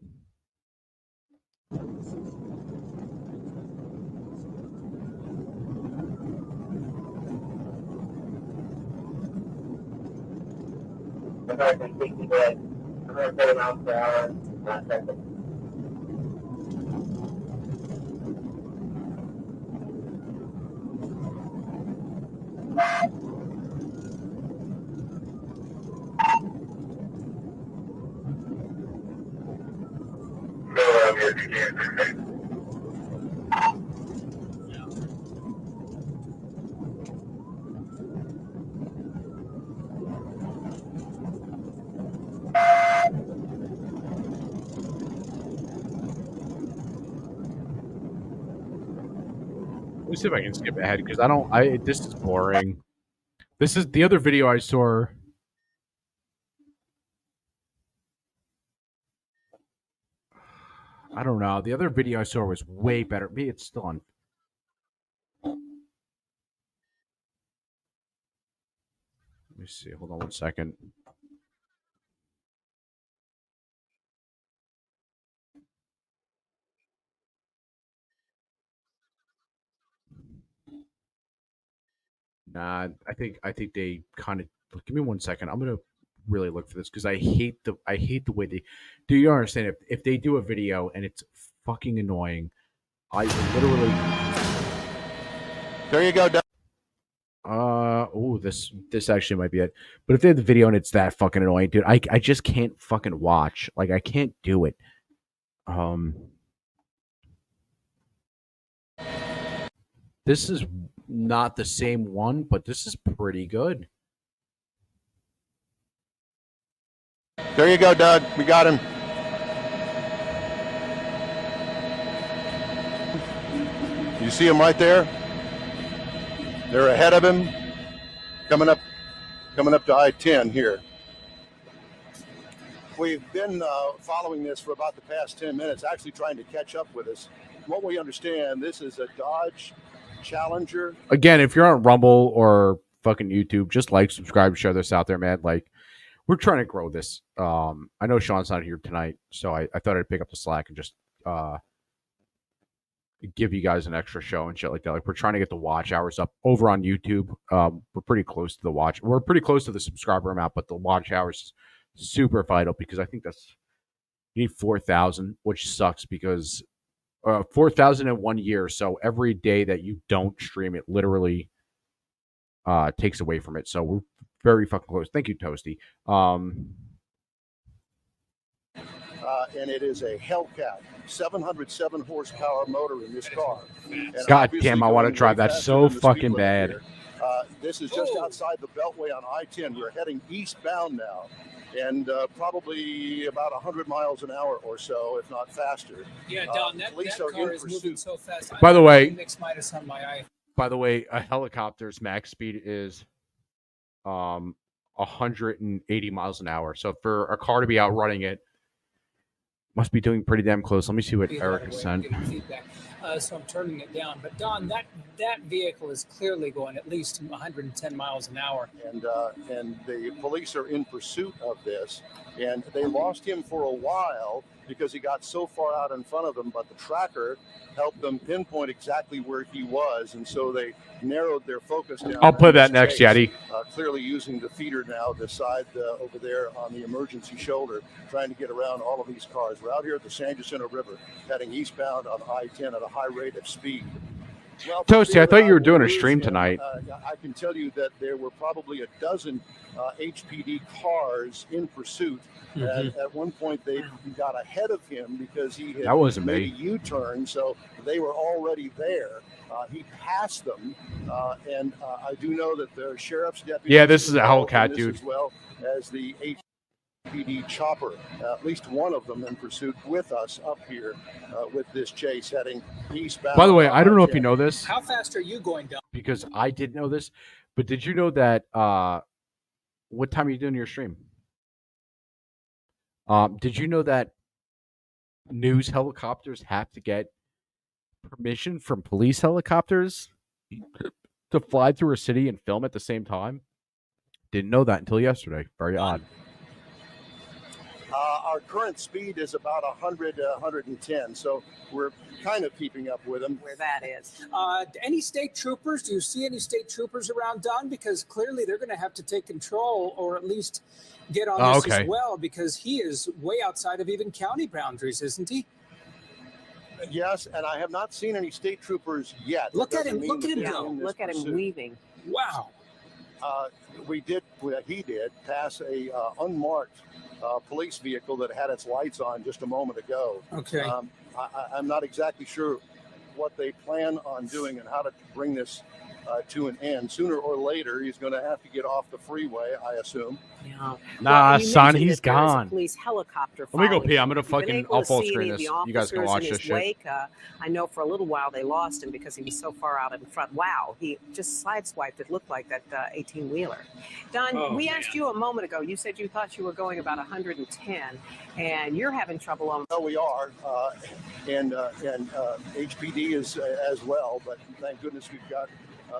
Let me see if I can skip ahead because this is boring. This is the other video I saw. I don't know. The other video I saw was way better. Maybe it's still on. Let me see. Hold on 1 second. Nah, I think they kind of give me 1 second. I'm gonna really look for this because I hate the way they. Do you understand? If they do a video and it's fucking annoying, I literally. There you go, Doug. This actually might be it. But if they have the video and it's that fucking annoying, dude, I just can't fucking watch. Like I can't do it. This is not the same one, but this is pretty good. There you go, Doug. We got him. You see him right there? They're ahead of him, coming up to I-10 here. We've been following this for about the past 10 minutes, actually trying to catch up with us. What we understand, this is a Dodge Challenger. Again, if you're on Rumble or fucking YouTube, just subscribe, share this out there, man. Like, we're trying to grow this. I know Sean's not here tonight, so I thought I'd pick up the slack and just give you guys an extra show and shit like that. Like, we're trying to get the watch hours up over on YouTube. We're pretty close to the watch. We're pretty close to the subscriber amount, but the watch hours is super vital because I think you need 4,000, which sucks because 4,000 in 1 year. So every day that you don't stream it literally takes away from it. So we're very fucking close. Thank you, Toasty. And it is a Hellcat, 707 horsepower motor in this car. And God damn, I want to drive that so fucking bad. This is just outside the Beltway on I-10. We're heading eastbound now, and probably about 100 miles an hour or so, if not faster. Yeah, Don, that car is moving so fast. By the way, By the way, a helicopter's max speed is 180 miles an hour. So for a car to be outrunning it, must be doing pretty damn close. Let me see what Erica sent. So I'm turning it down. But Don, that vehicle is clearly going at least 110 miles an hour. And the police are in pursuit of this, and they lost him for a while because he got so far out in front of them, but the tracker helped them pinpoint exactly where he was, and so they narrowed their focus down. I'll play on this that next, chase, Yeti. clearly using the feeder now, the side over there on the emergency shoulder, trying to get around all of these cars. We're out here at the San Jacinto River, heading eastbound on I-10 at a high rate of speed. Well, Toasty, I thought you were will doing a lose stream him. tonight. I can tell you that there were probably a dozen HPD cars in pursuit. And at one point, they got ahead of him because he had That wasn't made me. a U-turn, so they were already there. He passed them, and I do know that the sheriff's deputies. Yeah, this is a involved in Hellcat, this dude. as well as the HPD chopper, at least one of them in pursuit with us up here with this chase heading eastbound. By the way, I don't know if you I-10. know this How fast are you going down? because I didn't know this, but did you know that what time are you doing your stream? Did you know that news helicopters have to get permission from police helicopters to fly through a city and film at the same time? Didn't know that until yesterday. Very odd. Our current speed is about 100 to 110, so we're kind of keeping up with them. Where that is. Any state troopers? Do you see any state troopers around, Don? Because clearly they're going to have to take control or at least get on this okay. as well, because he is way outside of even county boundaries, isn't he? Yes, and I have not seen any state troopers yet. Look at Doesn't him. mean Look that at him they're go. in this Look at him pursuit. weaving. Wow. He did pass a unmarked police vehicle that had its lights on just a moment ago. Okay. I'm not exactly sure what they plan on doing and how to bring this to an end. Sooner or later, he's going to have to get off the freeway, I assume. Yeah. Nah, you son, mentioned he's that there is a gone. police helicopter. Let me go following pee. I'm him. gonna Have you been fucking- able I'll to full see screen any of this. the You guys can officers watch in this his shit. wake? I know for a little while they lost him because he was so far out in front. Wow, he just sideswiped. It looked like that 18-wheeler. Don, we asked you a moment ago. You said you thought you were going about 110, and you're having trouble on. No, we are, and HPD is as well. But thank goodness we've got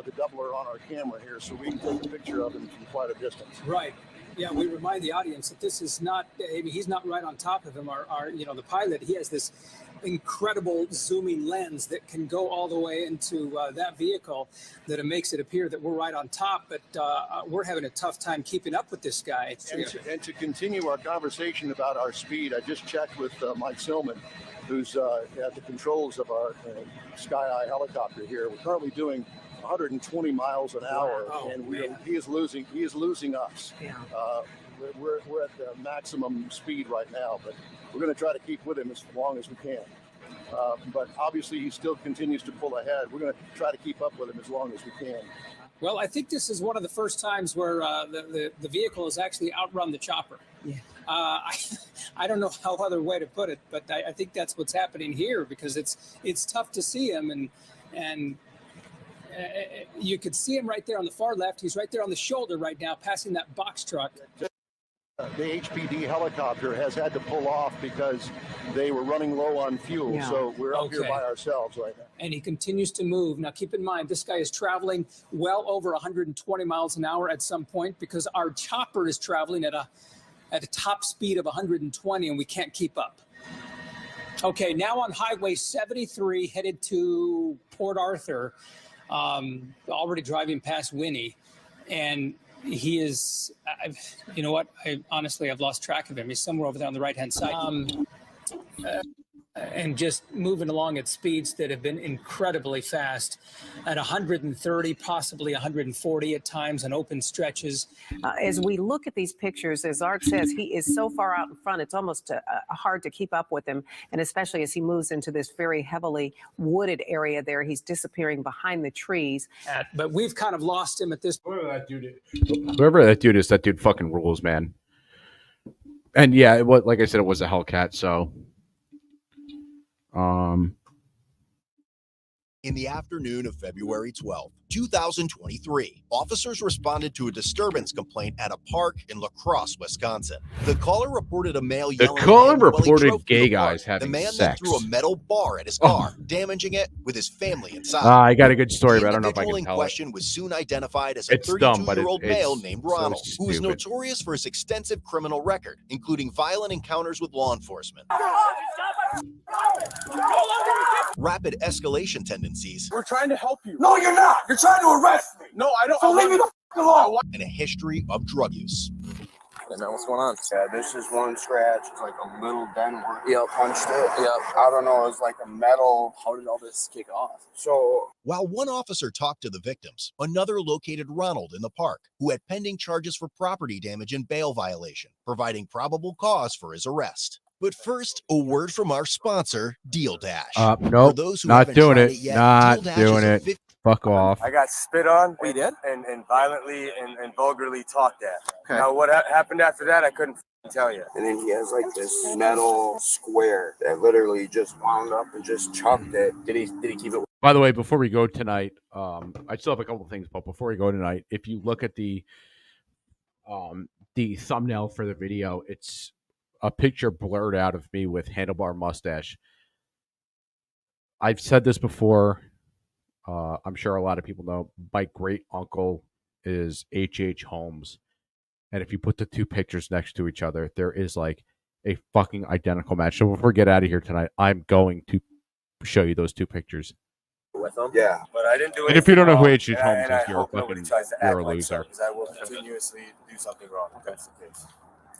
the doubler on our camera here, so we can take a picture of him from quite a distance. Right. Yeah, we remind the audience that this is not, I mean, he's not right on top of him. Our the pilot, he has this incredible zooming lens that can go all the way into that vehicle that it makes it appear that we're right on top, but we're having a tough time keeping up with this guy. And to continue our conversation about our speed, I just checked with Mike Silman, who's at the controls of our Sky Eye helicopter here. We're currently doing 120 miles an hour, and he is losing us. Yeah. We're at the maximum speed right now, but we're going to try to keep with him as long as we can. But obviously, he still continues to pull ahead. We're going to try to keep up with him as long as we can. Well, I think this is one of the first times where the vehicle has actually outrun the chopper. Yeah. I don't know how other way to put it, but I think that's what's happening here, because it's tough to see him, and you could see him right there on the far left. He's right there on the shoulder right now, passing that box truck. The HPD helicopter has had to pull off because they were running low on fuel, so we're up here by ourselves right now. And he continues to move. Now, keep in mind, this guy is traveling well over 120 miles an hour at some point, because our chopper is traveling at a top speed of 120, and we can't keep up. Okay, now on Highway 73, headed to Port Arthur, already driving past Winnie, and he is, you know what? I've lost track of him. He's somewhere over there on the right-hand side. And just moving along at speeds that have been incredibly fast, at 130, possibly 140 at times on open stretches. As we look at these pictures, as Art says, he is so far out in front, it's almost hard to keep up with him. And especially as he moves into this very heavily wooded area there, he's disappearing behind the trees. But we've kind of lost him at this point. Whoever that dude is, that dude fucking rules, man. And yeah, like I said, it was a Hellcat, so In the afternoon of February 12, 2023, officers responded to a disturbance complaint at a park in La Crosse, Wisconsin. The caller reported a male The yelling caller at him while he reported drove through gay the park. guys having The man then sex. threw a metal bar at his car, damaging it with his family inside. I got a good story, The but I don't know if I individual can in tell it. question was soon identified as a It's dumb, but 32-year-old male it's named so Ronald, who is stupid. notorious for his extensive criminal record, including violent encounters with law enforcement, rapid escalation tendencies, We're trying to help you. No, you're not. You're trying to arrest me. No, I don't. So leave me the f alone. and a history of drug use. Hey man, what's going on? Yeah, this is one scratch. It's like a little dent where punched it. Yep. I don't know. It's like a metal. How did all this kick off? So While one officer talked to the victims, another located Ronald in the park, who had pending charges for property damage and bail violation, providing probable cause for his arrest. But first, a word from our sponsor, Deal Dash. Nope, not doing it. Not doing it. Fuck off. I got spit on. We did? And violently and vulgarly talked at. Okay. Now, what happened after that, I couldn't tell you. and then he has like this metal square that literally just wound up and just chucked it. Did he keep it? By the way, before we go tonight, I still have a couple of things, but before we go tonight, if you look at the thumbnail for the video, it's a picture blurred out of me with handlebar mustache. I've said this before. I'm sure a lot of people know my great uncle is H.H. Holmes. And if you put the two pictures next to each other, there is like a fucking identical match. So before we get out of here tonight, I'm going to show you those two pictures. With them? Yeah, but I didn't do And if you don't know who wrong, H.H. Holmes and I is, you're a hope nobody fucking tries to act you're a like loser. because I will continuously do something wrong if that's the case.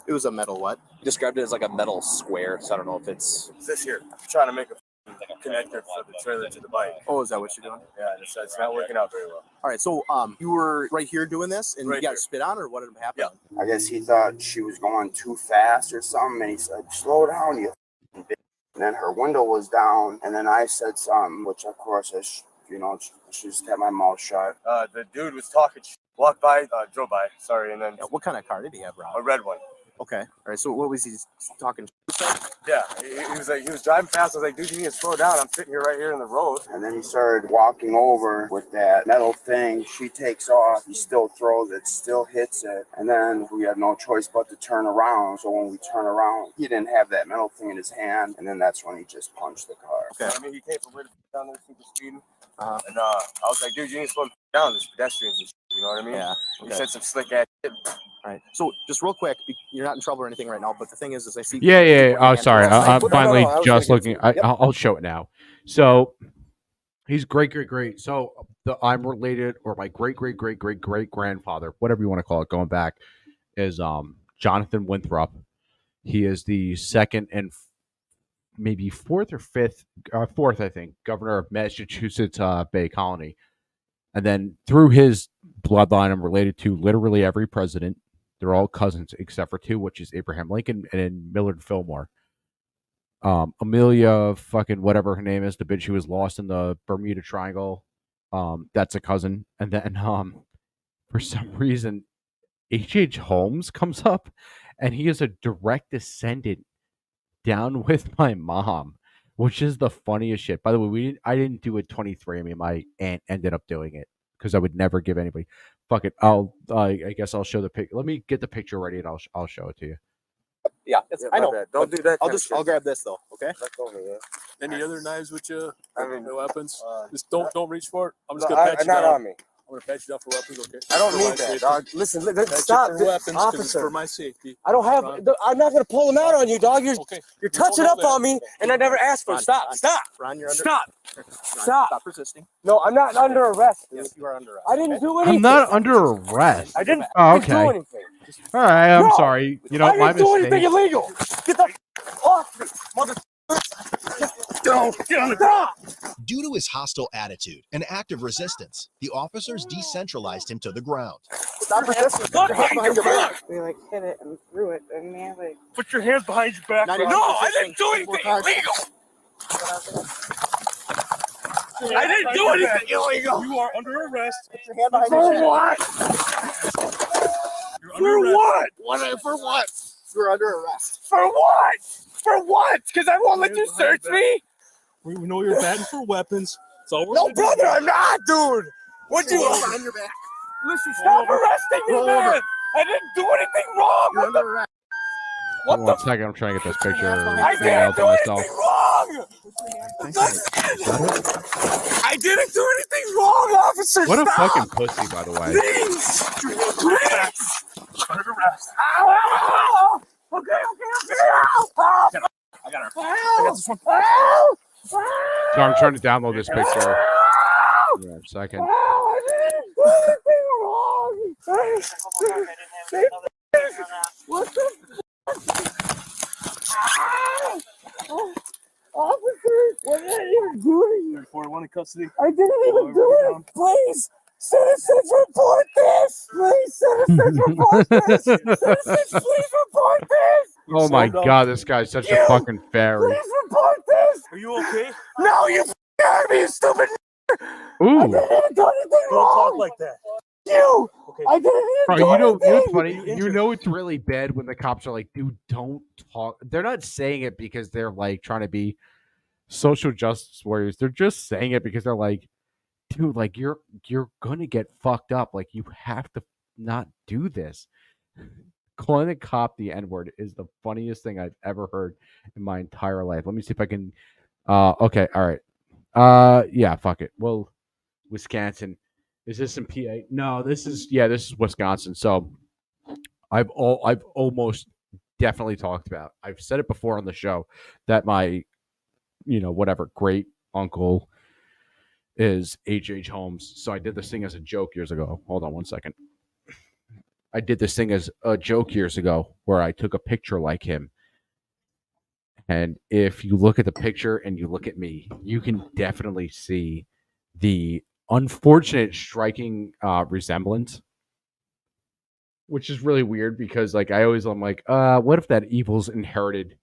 It was a metal what? You described it as like a metal square, so I don't know if it's... It's this here. I'm trying to make a connector for the trailer to the bike. Oh, is that what you're doing? Yeah, it's not working out very well. All right, so you were right here doing this, and Right you got here. spit on, or what had happened? Yeah. I guess he thought she was going too fast or something, and he said, "Slow down, you f***ing bitch." And then her window was down, and then I said something, which of course I just kept my mouth shut. The dude was talking, walked by, drove by, sorry, and then... Yeah, what kind of car did he have, Rob? A red one. Okay. All right, so what was he talking? Yeah, he was driving fast. I was like, dude, you need to slow down. I'm sitting here right here in the road. And then he started walking over with that metal thing. She takes off. He still throws it, still hits it. And then we had no choice but to turn around. So when we turn around, he didn't have that metal thing in his hand. And then that's when he just punched the car. Okay. I mean, he came from way down there, super speeding. And I was like, dude, you need to slow down. There's pedestrians and shit. You know what I mean? Yeah. He said some slick ass shit. All right. So just real quick, you're not in trouble or anything right now, but the thing is I see... Yeah. Oh, sorry. I'm finally I was just looking looking. I'll show it now. So he's great. So I'm related, or my great grandfather, whatever you want to call it, going back, is Jonathan Winthrop. He is the second and maybe fourth, I think, governor of Massachusetts Bay Colony. And then through his bloodline, I'm related to literally every president. They're all cousins except for two, which is Abraham Lincoln and Millard Fillmore. Amelia, fucking whatever her name is, the bitch who was lost in the Bermuda Triangle, that's a cousin. And then for some reason, H.H. Holmes comes up, and he is a direct descendant down with my mom, which is the funniest shit. By the way, I didn't do a 23andMe. My aunt ended up doing it because I would never give anybody. Fuck it. I guess I'll show the pic. Let me get the picture ready, and I'll show it to you. Yeah, I know. Bad. Don't do that. I'll grab this though. Okay. That's over, yeah. Any other knives with you? I mean, No weapons. Just don't reach for it. I'm just no, gonna pat you not down. on me. I'm gonna pat you down for weapons, okay? I don't For need my that, safety. dog. Listen, Pat you stop, for weapons, 'cause it's officer. for my safety. I don't have. Ron. I'm not gonna pull them out on you, dog. You're touching know up that. on me, and I never asked for it. Stop. Ron, you're under... Stop. Ron, Stop. Stop resisting. No, I'm not under arrest. Yes, you are under arrest. I didn't do anything. I'm not under arrest. I didn't Oh, do okay. anything. All right. I'm No, sorry. You know, I my didn't do anything mistake. illegal. Get the off me, mother. Don't get on the ground. Due to his hostile attitude and active resistance, the officers decentralized him to the ground. Stop resisting. Put your hands behind your back. We like hit it and threw it, and man, like Put your hands behind your back. No, I didn't do anything illegal. I didn't do anything illegal. You are under arrest. Put your hand behind your back. For what? For what? You're under arrest. For what? For what? Because I won't let you search me. We know you're batting for weapons. So No, brother, I'm not, dude. What'd you on your back. Listen, stop arresting me, man. I didn't do anything wrong. You're under arrest. Hold on one second. I'm trying to get this picture I didn't emailed do to myself. anything wrong. I didn't do anything wrong, officer. What a Stop. fucking pussy, by the way. Please. Please. Under arrest. Ow. Okay. Ow. I got her. I got this one. Ow. So I'm trying to download this picture. Yeah, a second. I didn't do anything wrong. What the officers, what are you doing? 34-1 in custody. I didn't even do it. Please, citizens, report this. Please, citizens, report this. Citizens, please report this. Oh my god, this guy's such a fucking fairy. Please report this. Are you okay? No, you heard me, you stupid. Ooh. I didn't even do anything Don't wrong. talk like that. You. Okay. I didn't even Bro, do you know anything. what's funny? You know it's really bad when the cops are like, dude, don't talk. They're not saying it because they're like trying to be social justice warriors. They're just saying it because they're like, dude, like you're gonna get fucked up. Like you have to not do this. Calling a cop the N-word is the funniest thing I've ever heard in my entire life. Let me see if I can okay, all right. Yeah, fuck it. Well, Wisconsin. Is this in PA? No, this is Wisconsin. So I've almost definitely talked about. I've said it before on the show that my whatever great uncle is H.H. Holmes. So I did this thing as a joke years ago. Hold on one second. I did this thing as a joke years ago where I took a picture like him. And if you look at the picture and you look at me, you can definitely see the unfortunate striking resemblance, which is really weird because I'm like, what if that evil's inherited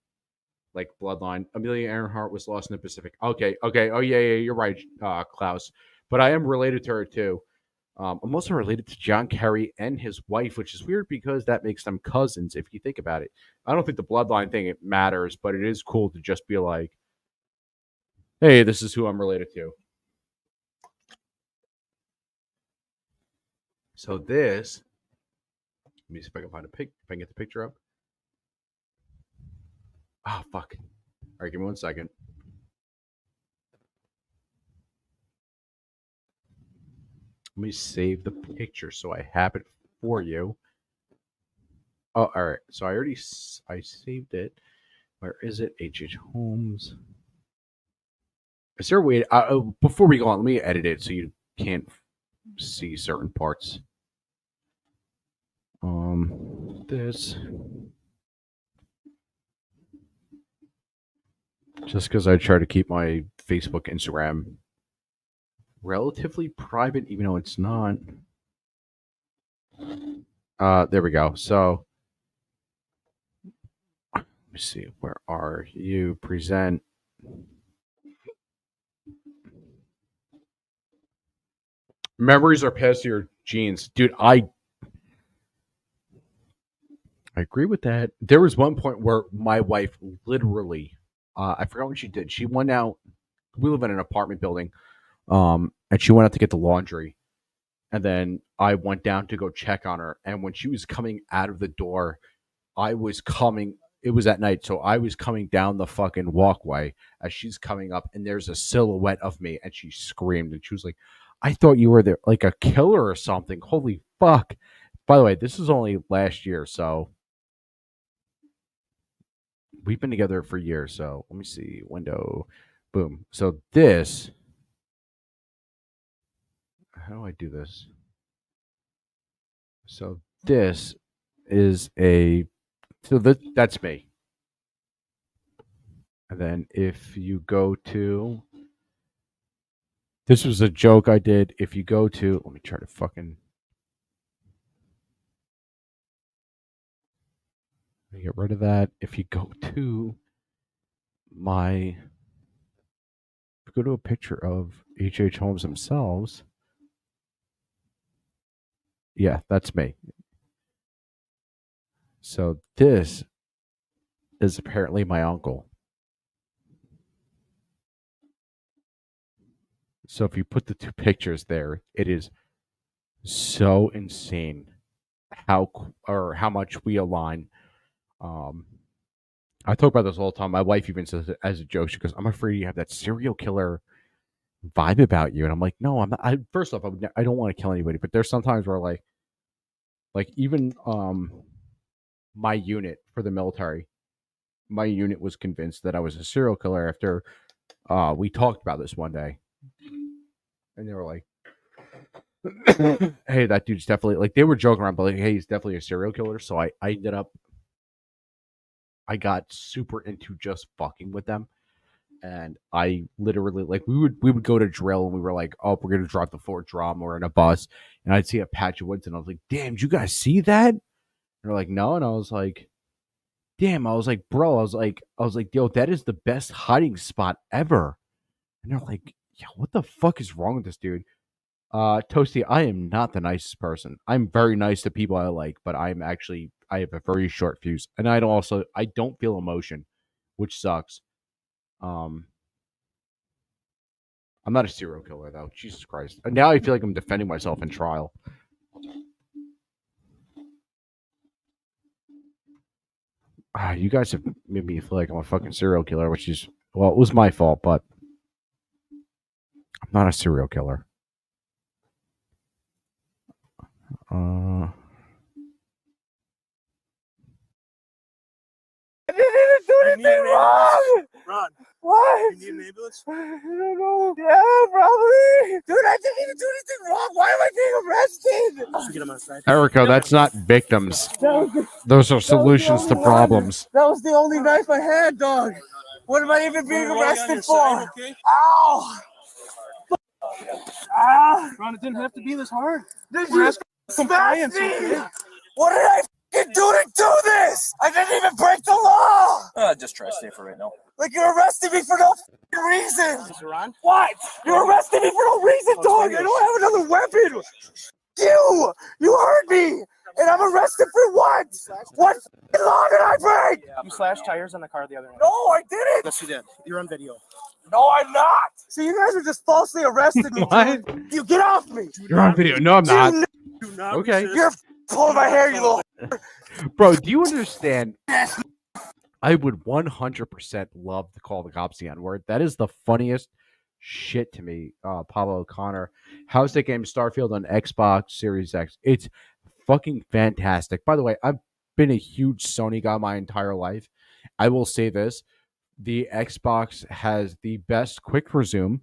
like bloodline? Amelia Earhart was lost in the Pacific. Okay. Oh yeah, you're right, Klaus. But I am related to her too. I'm also related to John Kerry and his wife, which is weird because that makes them cousins if you think about it. I don't think the bloodline thing it matters, but it is cool to just be like, hey, this is who I'm related to. So this, let me see if I can find if I can get the picture up. Oh fuck! All right, give me 1 second. Let me save the picture so I have it for you. Oh, all right. So I saved it. Where is it? H.H. Holmes. Is there a way? Before we go on, let me edit it so you can't see certain parts. This. Just because I try to keep my Facebook, Instagram relatively private, even though it's not. There we go. So, let me see. Where are you? Present. Memories are passed to your genes. Dude, I agree with that. There was one point where my wife literally, I forgot what she did. She went out. We live in an apartment building, and she went out to get the laundry. And then I went down to go check on her. And when she was coming out of the door, I was coming. It was at night, so I was coming down the fucking walkway as she's coming up, and there's a silhouette of me, and she screamed, and she was like, "I thought you were there, like a killer or something." Holy fuck! By the way, this is only last year, so we've been together for years. So let me see. Window, boom. So this. How do I do this? So this is a. So that's me. And then if you go to. This was a joke I did. If you go to. Let me try to fucking. Let me get rid of that. If you go to my. If you go to a picture of H.H. Holmes themselves. Yeah, that's me. So this is apparently my uncle. So if you put the two pictures there, it is so insane how much we align. I talk about this all the time. My wife even says it as a joke. She goes, "I'm afraid you have that serial killer vibe about you," and I'm like, "No, I'm not." First off, I don't want to kill anybody, but there's sometimes where like even my unit for the military, my unit was convinced that I was a serial killer after we talked about this one day, and they were like, "Hey, that dude's definitely," like, they were joking around, but like, "Hey, he's definitely a serial killer." So I ended up, I got super into just fucking with them. And I literally, like, we would go to drill and we were like, "Oh, we're gonna drive the Fort Drum or in a bus," and I'd see a patch of woods and I was like, "Damn, did you guys see that?" And they're like, "No," and I was like, "Damn," I was like, "Bro," I was like, "Yo, that is the best hiding spot ever." And they're like, "Yo, what the fuck is wrong with this dude?" Toasty, I am not the nicest person. I'm very nice to people I like, but I have a very short fuse, and I don't feel emotion, which sucks. Um, I'm not a serial killer though. Jesus Christ! And now I feel like I'm defending myself in trial. You guys have made me feel like I'm a fucking serial killer, which is, well, it was my fault, but I'm not a serial killer. I didn't even do anything wrong! Ron. What? You need an ambulance? I don't know. Yeah, probably. Dude, I didn't even do anything wrong. Why am I being arrested? Should we get him outside? Erico, that's not victims. Those are solutions to problems. That was the only knife I had, dog. What am I even being arrested for? Okay? Ow! Ron, it didn't have to be this hard. Did We're you asking for smash compliance, me? okay? What did I fucking do to do this? I didn't even break the law. Just try to stay for right now. Like, you're arresting me for no fucking reason. Mr. Ron? What? You're arresting me for no reason, dog. I don't have another weapon. You heard me. And I'm arrested for what? What fucking law did I break? You slashed tires on the car the other night. No, I didn't. Yes, you did. You're on video. No, I'm not. So you guys are just falsely arresting me. What? Dude. You get off me. You're on video. No, I'm not. Do not Okay. resist. You're pulling my hair, you little. Bro, do you understand? I would 100% love to call the cops the N-word. That is the funniest shit to me. Pablo O'Connor. How's the game Starfield on Xbox Series X? It's fucking fantastic. By the way, I've been a huge Sony guy my entire life. I will say this. The Xbox has the best quick resume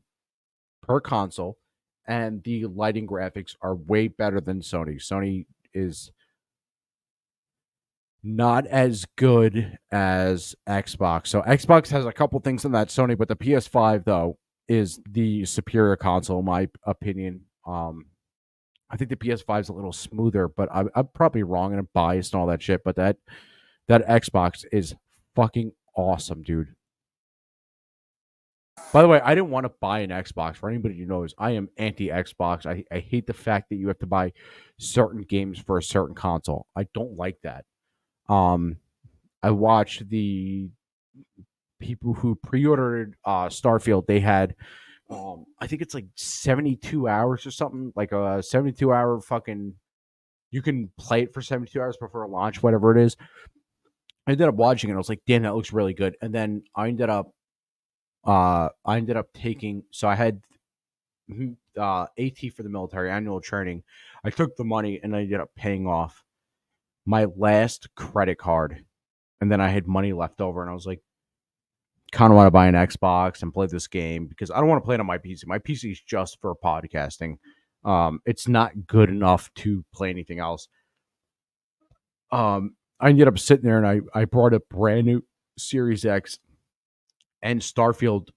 per console, and the lighting graphics are way better than Sony. Sony is not as good as Xbox. So Xbox has a couple things in that Sony, but the PS5 though is the superior console in my opinion. I think the PS5 is a little smoother, but I'm probably wrong and I'm biased and all that shit. But that Xbox is fucking awesome, dude. By the way, I didn't want to buy an Xbox. For anybody who knows, I am anti-Xbox. I hate the fact that you have to buy certain games for a certain console. I don't like that. I watched the people who pre-ordered Starfield. They had, I think it's like 72 hours or something, like a 72-hour fucking. You can play it for 72 hours before launch, whatever it is. I ended up watching it. I was like, damn, that looks really good. And then I ended up taking. So I had AT for the military annual training. I took the money and I ended up paying off my last credit card. And then I had money left over, and I was like, kind of want to buy an Xbox and play this game because I don't want to play it on my PC. My PC is just for podcasting. It's not good enough to play anything else. I ended up sitting there, and I brought a brand new Series X and Starfield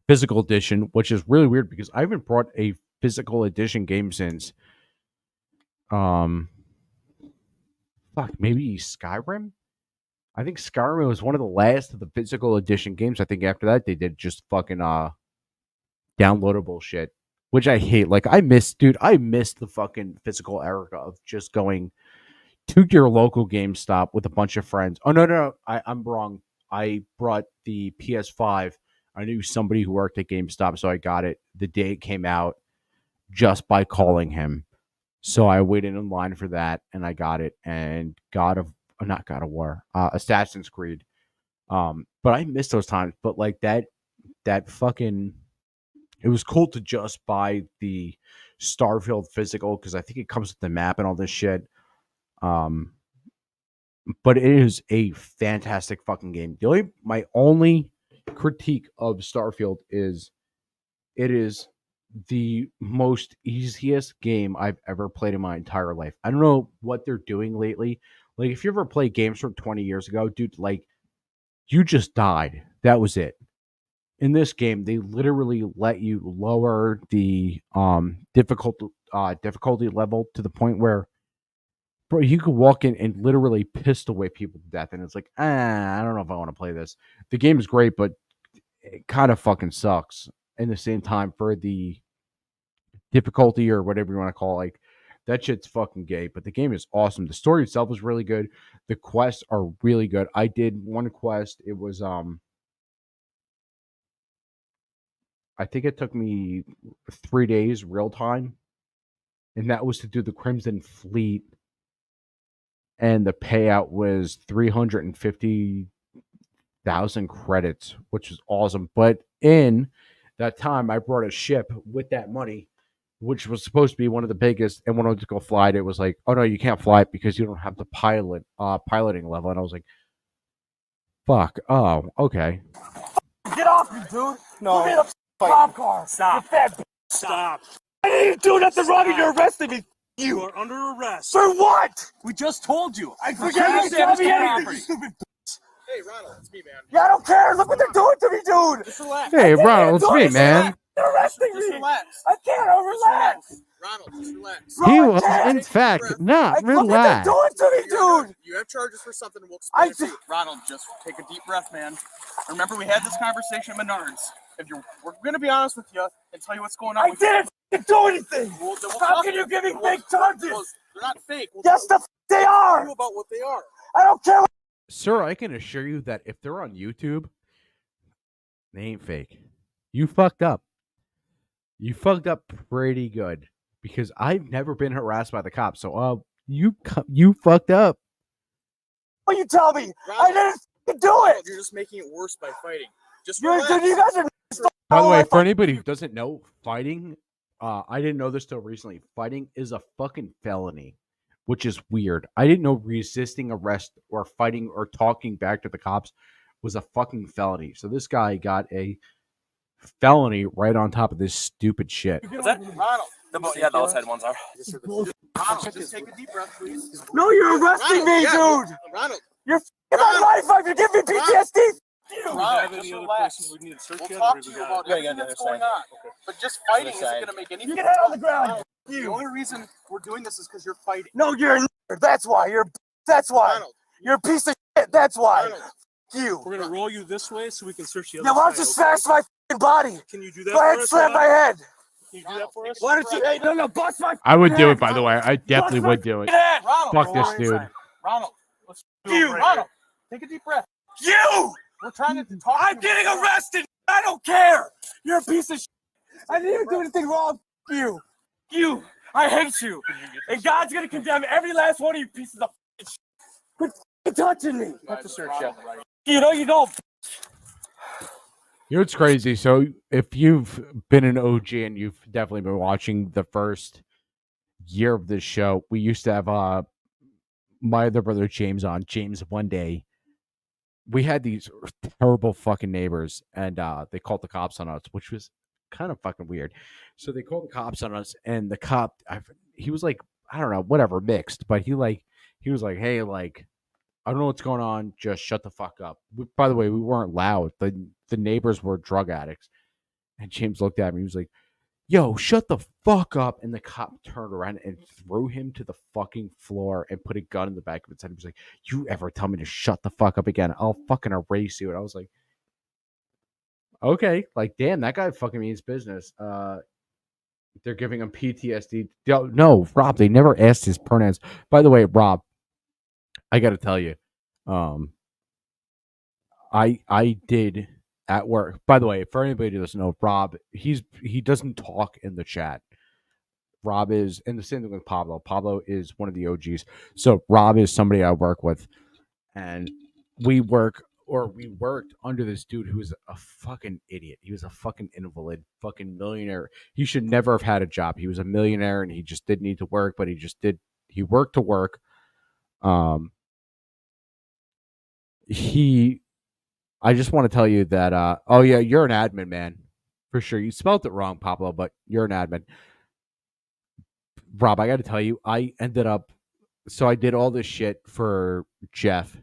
physical edition, which is really weird because I haven't brought a physical edition game since maybe Skyrim. I think Skyrim was one of the last of the physical edition games. I think after that they did just fucking downloadable shit, which I hate. Like I miss the fucking physical era of just going to your local GameStop with a bunch of friends. Oh no, I'm wrong. I brought the PS5 I knew somebody who worked at GameStop, so I got it the day it came out just by calling him. So I waited in line for that, and I got it. And not God of War, Assassin's Creed. But I miss those times. But like that fucking, it was cool to just buy the Starfield physical because I think it comes with the map and all this shit. But it is a fantastic fucking game. My only critique of Starfield is it is the most easiest game I've ever played in my entire life. I don't know what they're doing lately. Like, if you ever played games from 20 years ago, dude, like, you just died. That was it. In this game, they literally let you lower the difficulty level to the point where, bro, you could walk in and literally pistol whip people to death, and it's like, I don't know if I want to play this. The game is great, but it kind of fucking sucks. In the same time, for the difficulty or whatever you want to call it, like, that shit's fucking gay. But the game is awesome. The story itself is really good. The quests are really good. I did one quest. It was I think it took me 3 days real time, and that was to do the Crimson Fleet, and the payout was 350,000 credits, which was awesome. But in that time, I brought a ship with that money, which was supposed to be one of the biggest, and when I went to go fly it, it was like, oh no, you can't fly it because you don't have the piloting level. And I was like, fuck. Oh, okay. Get off me, dude. No. Put me in a cop car. Stop. You fat bitch. Stop. I didn't do nothing wrong and you're arresting me. You are under arrest. For what? We just told you. I forget you tell me anything, you stupid bitch. Hey, Ronald, it's me, man. Yeah, I don't care. Look what they're doing to me, dude. Just relax. Hey, Ronald, it's me, man. They're arresting me. Just relax. I can't. I'll relax. Ronald, just relax. He was, in fact, not Look what they're relaxed. doing to me, dude. You have charges for something, and we'll explain it to you. Ronald, just take a deep breath, man. Remember, we had this conversation at Menards. We're going to be honest with you and tell you what's going on. I didn't do anything. How can you give me fake charges? They're not fake. Yes, they are. Tell you about what they are. I don't care. Sir, I can assure you that if they're on YouTube, they ain't fake. You fucked up. You fucked up pretty good because I've never been harassed by the cops. So, you fucked up. What you tell me? I didn't do it. You're just making it worse by fighting. Just You relax. guys are. By the way, for anybody who doesn't know, fighting, I didn't know this till recently. Fighting is a fucking felony, which is weird. I didn't know resisting arrest or fighting or talking back to the cops was a fucking felony. So this guy got a felony right on top of this stupid shit. Is that Ronald? Yeah, the outside ones are. Ronald, just take a deep breath, please. No, you're arresting me, dude. Ronald. You're f***ing my life up. You're giving me PTSD. Ronald, just relax. We'll talk to you about everything that's going on. But just fighting isn't going to make any difference. Get out on the ground. The only reason we're doing this is because you're fighting. No, you're a nerd. That's why. That's why. You're a piece of shit. That's why. You. We're going to roll you this way so we can search the other Yeah, why don't you smash my f***ing body? Can you do that? Go ahead and slam my head. Can you do that for us? Why don't you? Hey, no, bust my. I would do it, by the way. I definitely would do it. Ronald, Fuck this dude. Ronald, let's do You. it. Ronald, take a deep breath. You. We're trying to talk. I'm getting arrested. I don't care. You're a piece of shit. I didn't even do anything wrong. You. You. I hate you. And God's gonna condemn every last one of you pieces of shit. Quit touching me. You have to search you. You know you don't. You know what's crazy? So if you've been an OG and you've definitely been watching the first year of this show, we used to have my other brother James on. James, one day, we had these terrible fucking neighbors, and they called the cops on us, which was kind of fucking weird. So they called the cops on us, and the cop, he was like, I don't know, whatever, mixed, but he was like, hey, like, I don't know what's going on. Just shut the fuck up. By the way, we weren't loud. The neighbors were drug addicts. And James looked at me. He was like, yo, shut the fuck up. And the cop turned around and threw him to the fucking floor and put a gun in the back of his head. He was like, you ever tell me to shut the fuck up again, I'll fucking erase you. And I was like, okay. Like, damn, that guy fucking means business. They're giving him PTSD. No, Rob, they never asked his pronouns. By the way, Rob, I got to tell you, I did at work. By the way, for anybody who doesn't know, Rob, he doesn't talk in the chat. Rob is, and the same thing with Pablo. Pablo is one of the OGs. So Rob is somebody I work with, and we worked under this dude who was a fucking idiot. He was a fucking invalid, fucking millionaire. He should never have had a job. He was a millionaire, and he just didn't need to work, but he just did. He worked to work. I just want to tell you that. Oh yeah, you're an admin, man, for sure. You spelled it wrong, Pablo, but you're an admin. Rob, I got to tell you, I ended up. So I did all this shit for Jeff,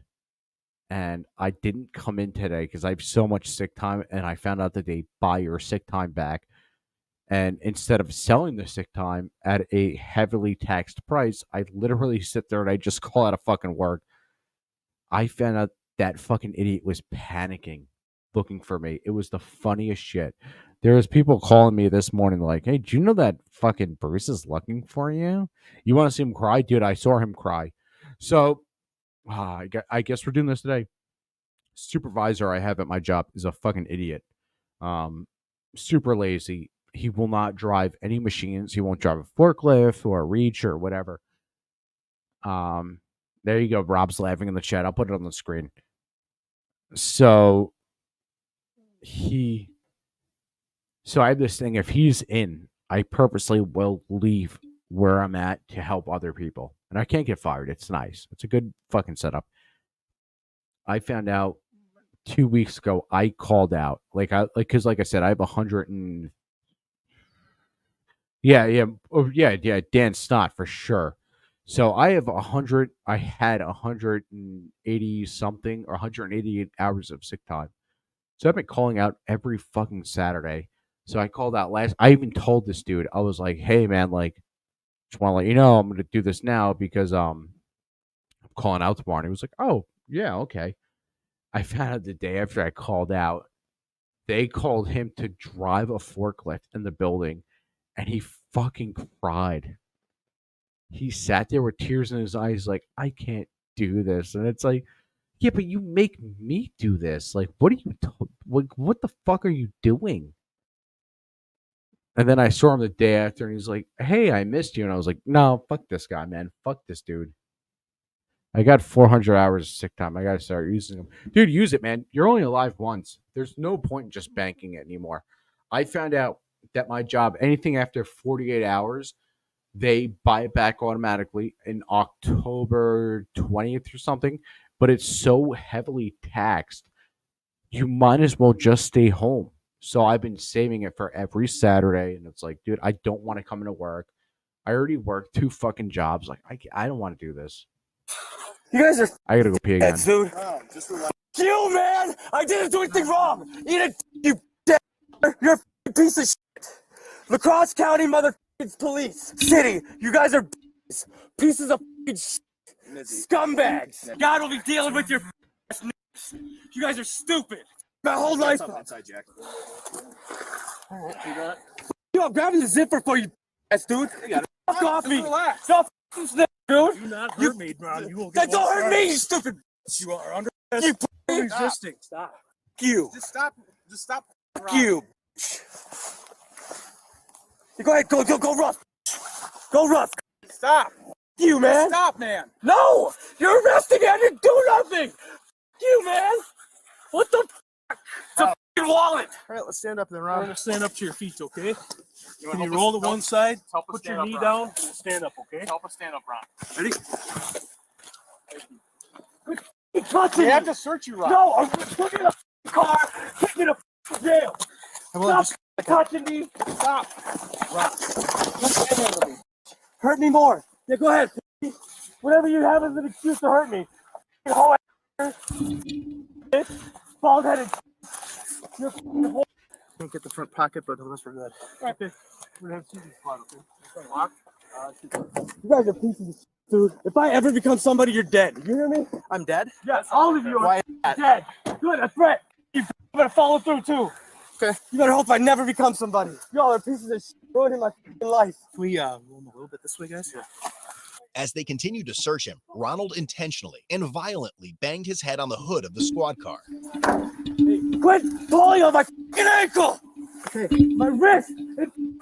and I didn't come in today because I have so much sick time, and I found out that they buy your sick time back. And instead of selling the sick time at a heavily taxed price, I literally sit there and I just call out of fucking work. I found out that fucking idiot was panicking, looking for me. It was the funniest shit. There was people calling me this morning like, hey, do you know that fucking Bruce is looking for you? You want to see him cry? Dude, I saw him cry. So I guess we're doing this today. Supervisor I have at my job is a fucking idiot. Super lazy. He will not drive any machines. He won't drive a forklift or a reach or whatever. There you go. Rob's laughing in the chat. I'll put it on the screen. So I have this thing. If he's in, I purposely will leave where I'm at to help other people. And I can't get fired. It's nice. It's a good fucking setup. I found out 2 weeks ago, I called out. Because like I said, I have 100 and... Yeah. Oh, yeah, Dan Snot for sure. So I have 100. I had 180 something or 188 hours of sick time. So I've been calling out every fucking Saturday. So I called out last. I even told this dude, I was like, "Hey man, like, just want to let you know I'm going to do this now because I'm calling out tomorrow." And he was like, "Oh yeah, okay." I found out the day after I called out, they called him to drive a forklift in the building, and he fucking cried. He sat there with tears in his eyes, like, I can't do this. And it's like, yeah, but you make me do this. Like, what are you, what the fuck are you doing? And then I saw him the day after, and he's like, hey, I missed you. And I was like, no, fuck this guy, man. Fuck this dude. I got 400 hours of sick time. I got to start using them. Dude, use it, man. You're only alive once. There's no point in just banking it anymore. I found out that my job, anything after 48 hours, they buy it back automatically in October 20th or something, but it's so heavily taxed, you might as well just stay home. So I've been saving it for every Saturday, and it's like, dude, I don't want to come into work. I already work 2 fucking jobs. Like, I don't want to do this. You guys are. I gotta go pee again. Dude. You, man! I didn't do anything wrong! Eat it, you dead. You're a piece of shit. LaCrosse County motherfucking police. City, you guys are pieces of shit. Scumbags. God will be dealing with your You guys are stupid. My whole life. Inside, Jack. Yo, I'm grabbing the zipper for you, ass dude. Fuck off me. Relax. Stop snap, dude. Do not hurt me, Ron. You will get Don't hurt me, you stupid. You are under You resisting. Stop. You. Just stop. Just stop. Fuck you. Go ahead, go rough. Go rough. Stop. You, man. Stop, man. No! You're arresting me. I didn't do nothing. You, man. What the fuck? It's a fucking wallet. All right, let's stand up then, Ron. We're gonna stand up to your feet, okay? Can you roll to one side? Put your knee down and stand up, okay? Help us stand up, Ron. Ready? You're touching We have me. to search you, Ron. No, I'm putting in a car. Take me to jail. Stop touching me. Stop. Ron. Hurt me more. Yeah, go ahead. Whatever you have as an excuse to hurt me. You whole ass. Bald-headed. You're whole. Can't get the front pocket, but the rest are good. Okay. We're gonna have TV spot, okay? Lock. You guys are pieces of shit, dude. If I ever become somebody, you're dead. You hear me? I'm dead? Yeah, all of you are Why dead. Good, a threat. You better follow through, too. Okay. You better hope I never become somebody. Y'all are pieces of shit ruining my life. Can we roll him a little bit this way, guys? Yeah. As they continued to search him, Ronald intentionally and violently banged his head on the hood of the squad car. Hey, Quit pulling on my fucking ankle. Okay. My wrist,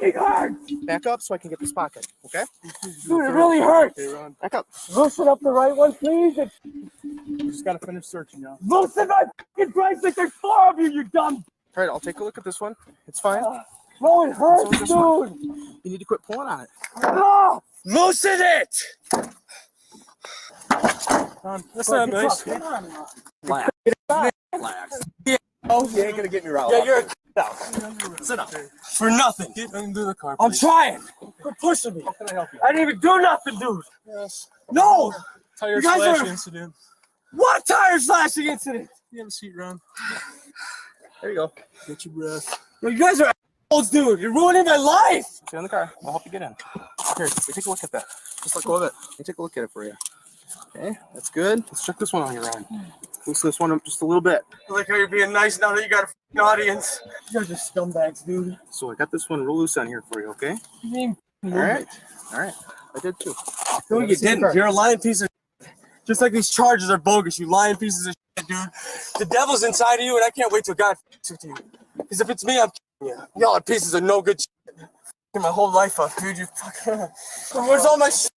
it hurts. Back up so I can get this pocket, okay? Dude, it really hurts. Back up. Loosen up the right one, please. You just gotta finish searching, y'all. Loosen my fucking bracelet. There's 4 of you, you dumb. All right, I'll take a look at this one. It's fine. No, it hurts, This one. dude. You need to quit pulling on it. Ah, loosen it. That's not nice. Relax. Relax. Oh, you ain't gonna get me riled Yeah, up. you're Sit up. for nothing. Get under the car, I'm please. trying. Quit pushing me. How can I help you? I didn't even do nothing, dude. Yes. No. Tire You guys slash are- incident. What tire slashing incident? You have a seat, Ron. There you go. Get your breath. Yo, you guys are assholes, dude. You're ruining my life. Get in the car. I'll help you get in. Here, take a look at that. Just let go of it. Let me take a look at it for you. Okay, that's good. Let's check this one on your Ron. Loosen this one up just a little bit. I like how you're being nice now that you got a f***ing audience. You guys are scumbags, dude. So I got this one real loose on here for you, okay? You mean, All right. All right. I did too. no, you didn't. You're a lying piece of shit. Just like these charges are bogus, you lying pieces of shit, dude. The devil's inside of you, and I can't wait till God f***s with you. Because if it's me, I'm f***ing you. Y'all are pieces of no good shit. F***ing my whole life up, dude. You fucking... Where's all my shit?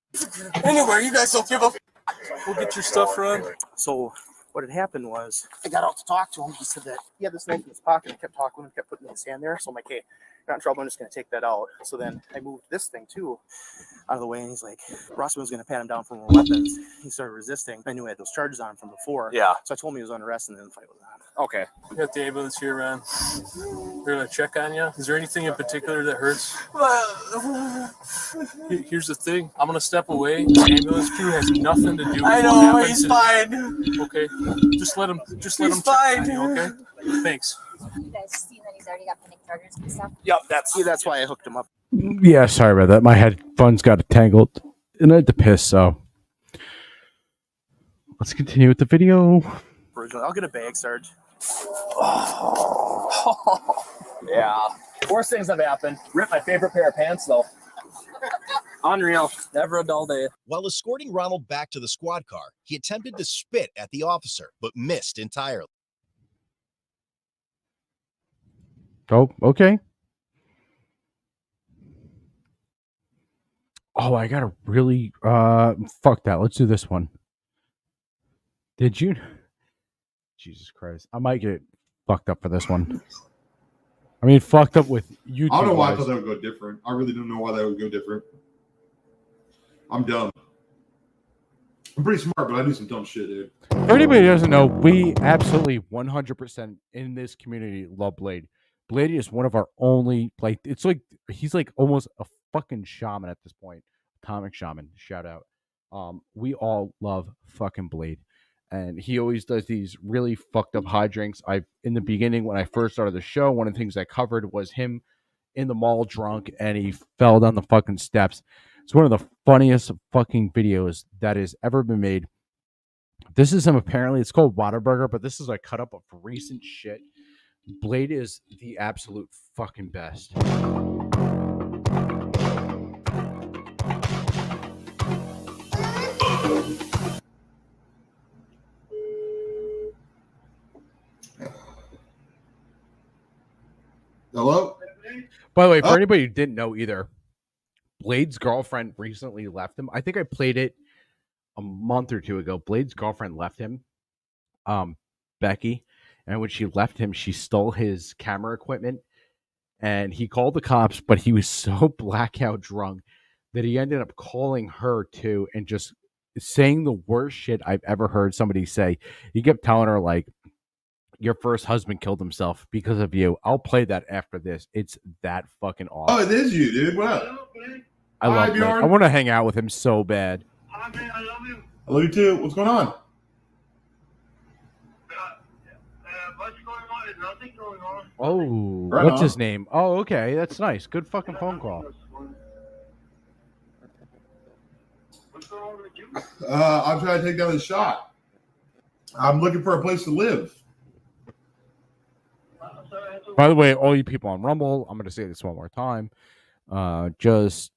Anywhere, you guys don't give a f***. We'll get your stuff, Ron. So what had happened was I got out to talk to him. He said that he had this knife in his pocket. I kept talking to him, kept putting his hand there. So I'm like, hey, got in trouble. I'm just going to take that out. So then I moved this thing too out of the way. And he's like, Rossman was going to pat him down for more weapons. He started resisting. I knew I had those charges on him from before. Yeah. So I told him he was under arrest and then the fight was on. Okay. We got the ambulance here, Ron. They're gonna check on you. Is there anything in particular that hurts? Here's the thing. I'm gonna step away. The ambulance crew has nothing to do with I what know, happened he's today. fine. Okay. Just let him. Just let He's him check on fine. you. Okay. Thanks. You guys seen that he's already got pending charges and stuff? Yep. That's why I hooked him up. Yeah, sorry about that. My headphones got tangled and I had to piss, so let's continue with the video. I'll get a bag, Sarge. Yeah. Worst things have happened. Ripped my favorite pair of pants, though. Unreal. Never a dull day. While escorting Ronald back to the squad car, he attempted to spit at the officer, but missed entirely. Oh, okay. Oh, I gotta really fuck that. Let's do this one. Did you? Jesus Christ. I might get fucked up for this one. I mean, fucked up with YouTube. I don't know why I guys. thought that would go different. I really don't know why that would go different. I'm dumb. I'm pretty smart, but I do some dumb shit, dude. For anybody who doesn't know, we absolutely 100% in this community love Blade. Blade is one of our only, like, it's like, he's like almost a fucking shaman at this point. Atomic shaman, shout out. We all love fucking Blade. And he always does these really fucked up hijinks. In the beginning, when I first started the show, one of the things I covered was him in the mall drunk and he fell down the fucking steps. It's one of the funniest fucking videos that has ever been made. This is him apparently. It's called Waterburger, but this is like cut up of recent shit. Blade is the absolute fucking best. Hello? By the way, for anybody who didn't know either, Blade's girlfriend recently left him. I think I played it a month or two ago. Blade's girlfriend left him, Becky, and when she left him, she stole his camera equipment, and he called the cops, but he was so blackout drunk that he ended up calling her too and just saying the worst shit I've ever heard somebody say. He kept telling her, like, your first husband killed himself because of you. I'll play that after this. It's that fucking awesome. Oh, it is you, dude. What up? I love Hi, Blade. Bjorn. I want to hang out with him so bad. I love you too. What's going on? Oh, Right what's on. his name? Oh, okay. That's nice. Good fucking phone call. I'm trying to take down the shot. I'm looking for a place to live. By the way, all you people on Rumble, I'm going to say this one more time. Just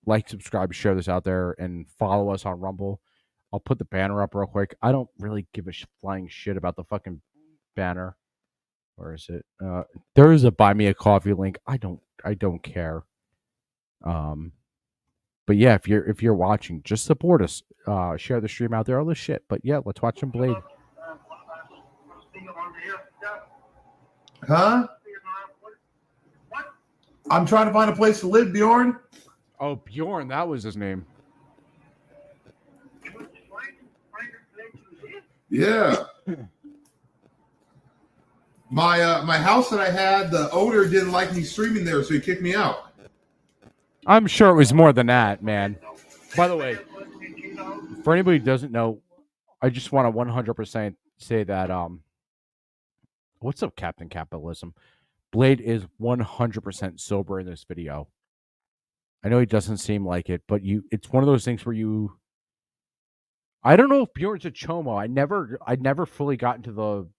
like, subscribe, share this out there, and follow us on Rumble. I'll put the banner up real quick. I don't really give a flying shit about the fucking banner. Where is it? There is a buy me a coffee link. I don't care. But yeah, if you're watching, just support us. Share the stream out there, all this shit. But yeah, let's watch some Blade. Huh? I'm trying to find a place to live, Bjorn. Oh, Bjorn, that was his name. Yeah. My house that I had, the owner didn't like me streaming there, so he kicked me out. I'm sure it was more than that, man. By the way, for anybody who doesn't know, I just want to 100% say that what's up, Captain Capitalism? Blade is 100% sober in this video. I know he doesn't seem like it, but it's one of those things where I don't know if Bjorn's a chomo. I never fully got into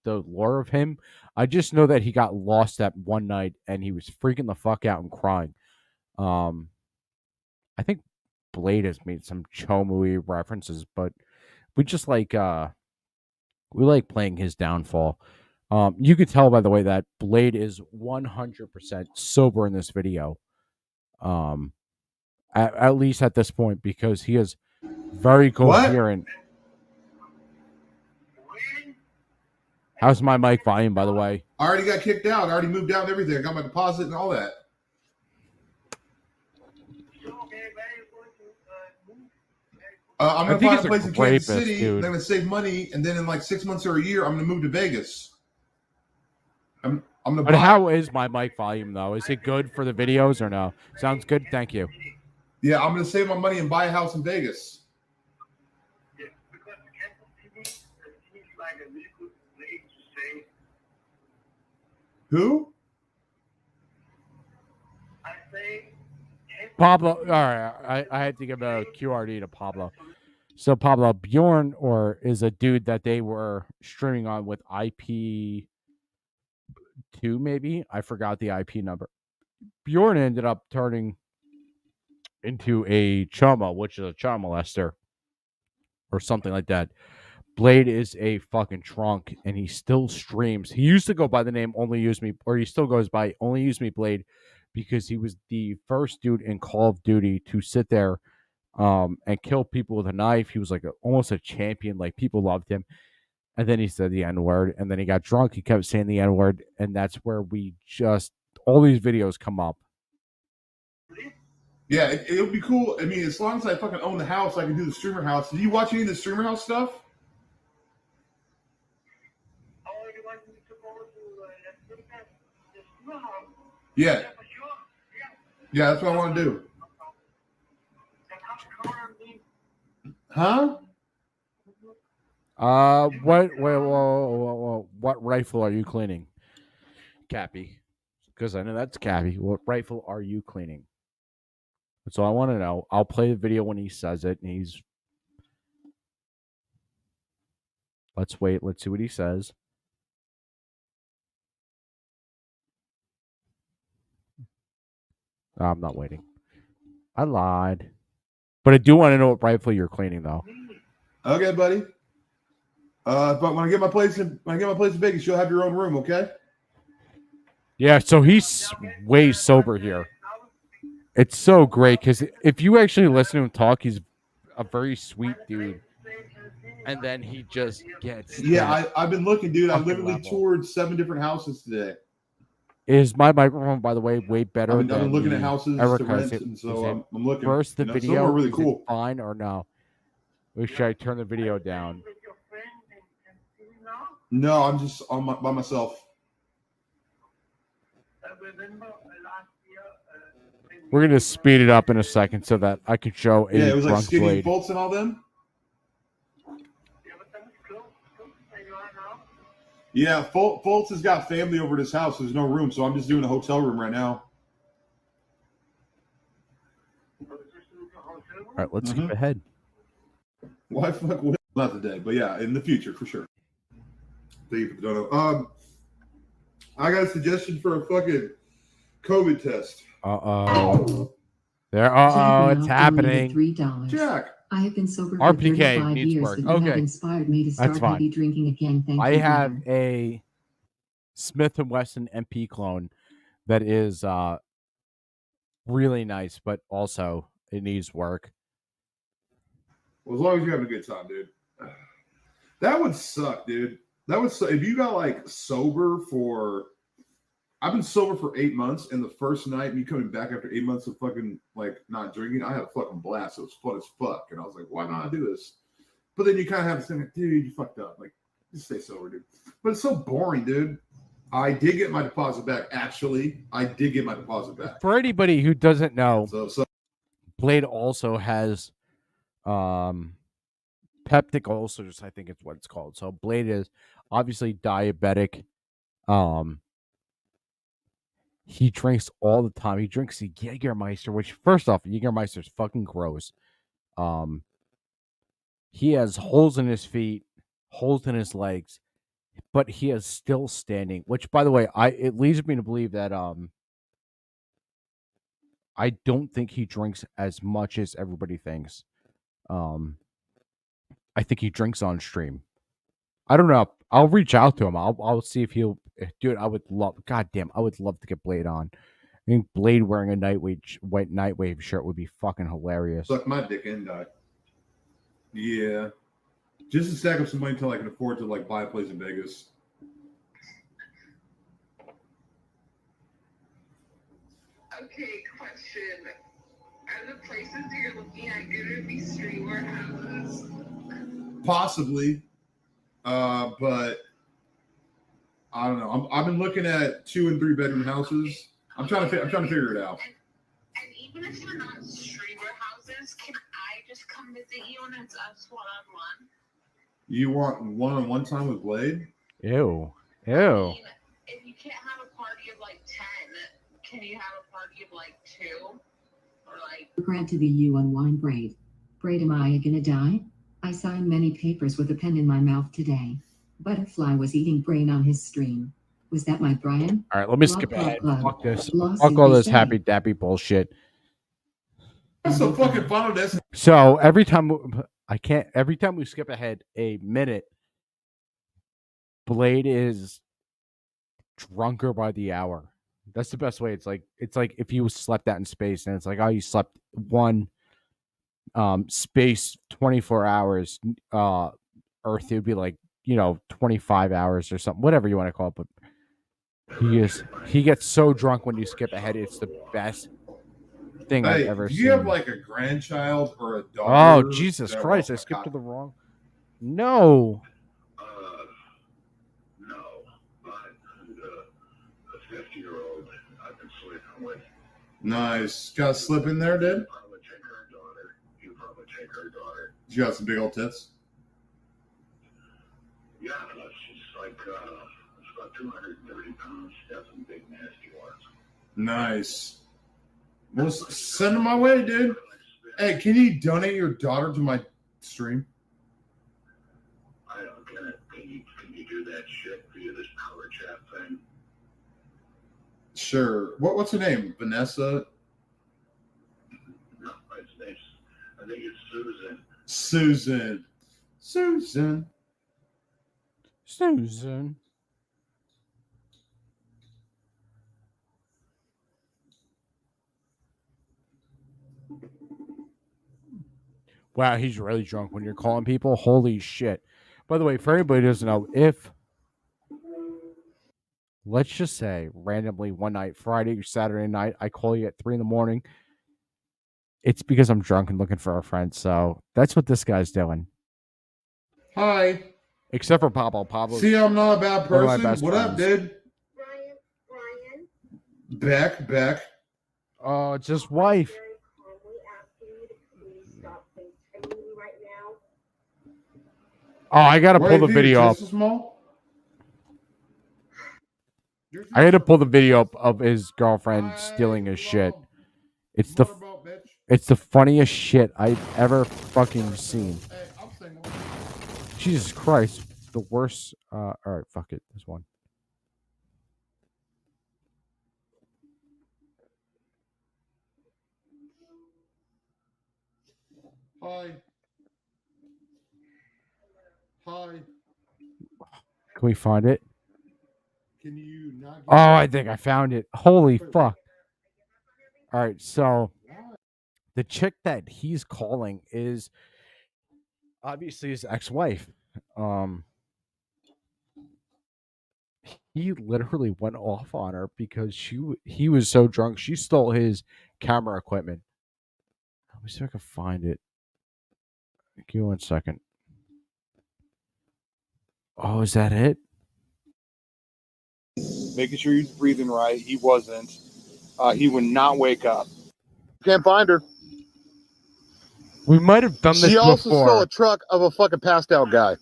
the lore of him. I just know that he got lost that one night and he was freaking the fuck out and crying. I think Blade has made some chomo-y references, but we just like playing his downfall. You could tell by the way that Blade is 100% sober in this video. At least at this point, because he is very coherent. How's my mic volume, by the way? I already got kicked out. I already moved out and everything. I got my deposit and all that. I'm going to find a place in Kansas City. Dude. I'm going to save money, and then in like 6 months or a year, I'm going to move to Vegas. I'm going to. But how is my mic volume though? Is it good for the videos or no? Sounds good. Thank you. Yeah, I'm going to save my money and buy a house in Vegas. Who? Pablo. All right, I had to give a QRD to Pablo. So Pablo, Bjorn is a dude that they were streaming on with IP2, maybe. I forgot the IP number. Bjorn ended up turning into a chomo, which is a child molester or something like that. Blade is a fucking trunk, and he still streams. He used to go by the name Only Use Me, or he still goes by Only Use Me Blade, because he was the first dude in Call of Duty to sit there and kill people with a knife. He was like almost a champion. Like, people loved him. And then he said the N-word, and then he got drunk. He kept saying the N-word, and that's where all these videos come up. Yeah, it would be cool. I mean, as long as I fucking own the house, I can do the streamer house. Did you watch any of the streamer house stuff? Yeah. Yeah, that's what I want to do. Huh? What rifle are you cleaning, Cappy? Because I know that's Cappy. What rifle are you cleaning? That's all I want to know. I'll play the video when he says it, and let's wait. Let's see what he says. I'm not waiting. I lied. But I do want to know what rifle you're cleaning, though. Okay, buddy. But when I get my place in Vegas, you'll have your own room, okay? Yeah, so he's way sober here. It's so great because if you actually listen to him talk, he's a very sweet dude. And then he just gets. Yeah, I've been looking, dude. I literally toured 7 different houses today. Is my microphone, by the way, way better? I've been looking at houses to rent, and so I'm looking. First, the video video really is cool. it fine or no? Or should I turn the video down? No, I'm just by myself. We're gonna speed it up in a second so that I could show a Yeah, it was like drunk Skinny Blade. Foltz and all them. Yeah, Foltz has got family over at his house. There's no room, so I'm just doing a hotel room right now. All right, let's skip ahead. Why fuck with not today, but yeah, in the future for sure. Thank you for the dono. I got a suggestion for a fucking COVID test. It's happening. $3. Jack. I have been sober for RPK 35 needs years, work. but you have Okay. inspired me to start That's fine. heavy drinking again. Thank I you. have brother. a Smith & Wesson MP clone that is really nice, but also it needs work. Well, as long as you're having a good time, dude. That would suck, dude. That would suck. If you got like sober for, I've been sober for 8 months, and the first night me coming back after 8 months of fucking like not drinking, I had a fucking blast. It was fun as fuck, and I was like, why not do this? But then you kind of have to think, dude, you fucked up. Like, just stay sober, dude. But it's so boring, dude. I did get my deposit back. Actually, I did get my deposit back. For anybody who doesn't know, So Blade also has peptic ulcers, I think it's what it's called. So Blade is obviously diabetic. He drinks all the time. He drinks the Jägermeister, which first off, Jägermeister is fucking gross. He has holes in his feet, holes in his legs, but he is still standing. Which, by the way, it leads me to believe that I don't think he drinks as much as everybody thinks. I think he drinks on stream. I don't know. I'll reach out to him. I'll see if he'll. Dude, I would love. Goddamn, I would love to get Blade on. I think Blade wearing a white Nightwave shirt would be fucking hilarious. suck my dick and die. Yeah. Just to stack up some money until I can afford to like buy a place in Vegas. Okay, question. Are the places you're looking at going to be streamer houses? Possibly. But I don't know. I've been looking at 2 and 3 bedroom houses. I'm trying to figure it out. And even if they're not streamer houses, can I just come visit you and it's us one-on-one? You want one-on-one time with Blade? Ew. I mean, if you can't have a party of like 10, can you have a party of like 2? Or like... Granted the you on wine Braid. Braid, am I gonna die? I signed many papers with a pen in my mouth today. Butterfly was eating brain on his stream. Was that my Brian? All right, let me skip ahead. Fuck this. Fuck all this happy dappy bullshit. That's so fucking fun with this. So every time we skip ahead a minute, Blade is drunker by the hour. That's the best way. It's like if you slept out in space and it's like, oh, you slept one space 24 hours, Earth, it would be like, 25 hours or something, whatever you want to call it. But he gets so drunk when you skip ahead. It's the best thing I've ever seen. Do you have like a grandchild or a daughter? Oh, Jesus Christ. I skipped to the wrong. No. No, but a 50-year-old I've been sleeping with. Nice. Got a slip in there, dude? Probably take her daughter. You probably take her daughter. She got some big old tits. Yeah, she's like it's about 230 pounds. She got some big nasty ones. Nice. Well, send them my way, dude. Hey, can you donate your daughter to my stream? I don't get it. Can you do that shit via this power chat thing? Sure. What's her name? Vanessa? No, it's I think it's Susan. Susan. Wow, he's really drunk when you're calling people. Holy shit. By the way, for anybody who doesn't know, if let's just say randomly one night, Friday or Saturday night, I call you at 3 a.m, it's because I'm drunk and looking for a friend. So that's what this guy's doing. Hi. Except for Pablo. Pablo. See, I'm not a bad one of my person. best What up, friends. dude? Beck. Oh, it's his wife. Oh, I gotta Why pull do the you think video up. it's just so small? I had to pull the video up of his girlfriend stealing his shit. It's the funniest shit I've ever fucking seen. Jesus Christ, the worst. All right, fuck it. This one. Hi. Can we find it? Can you not? Oh, I think I found it. Holy fuck! All right, so the chick that he's calling is obviously his ex-wife. He literally went off on her because he was so drunk. She stole his camera equipment. Let me see if I can find it. Give me 1 second. Oh, is that it? Making sure he's breathing right. He wasn't. He would not wake up. Can't find her. We might have done this She also before. stole a truck of a fucking passed out guy.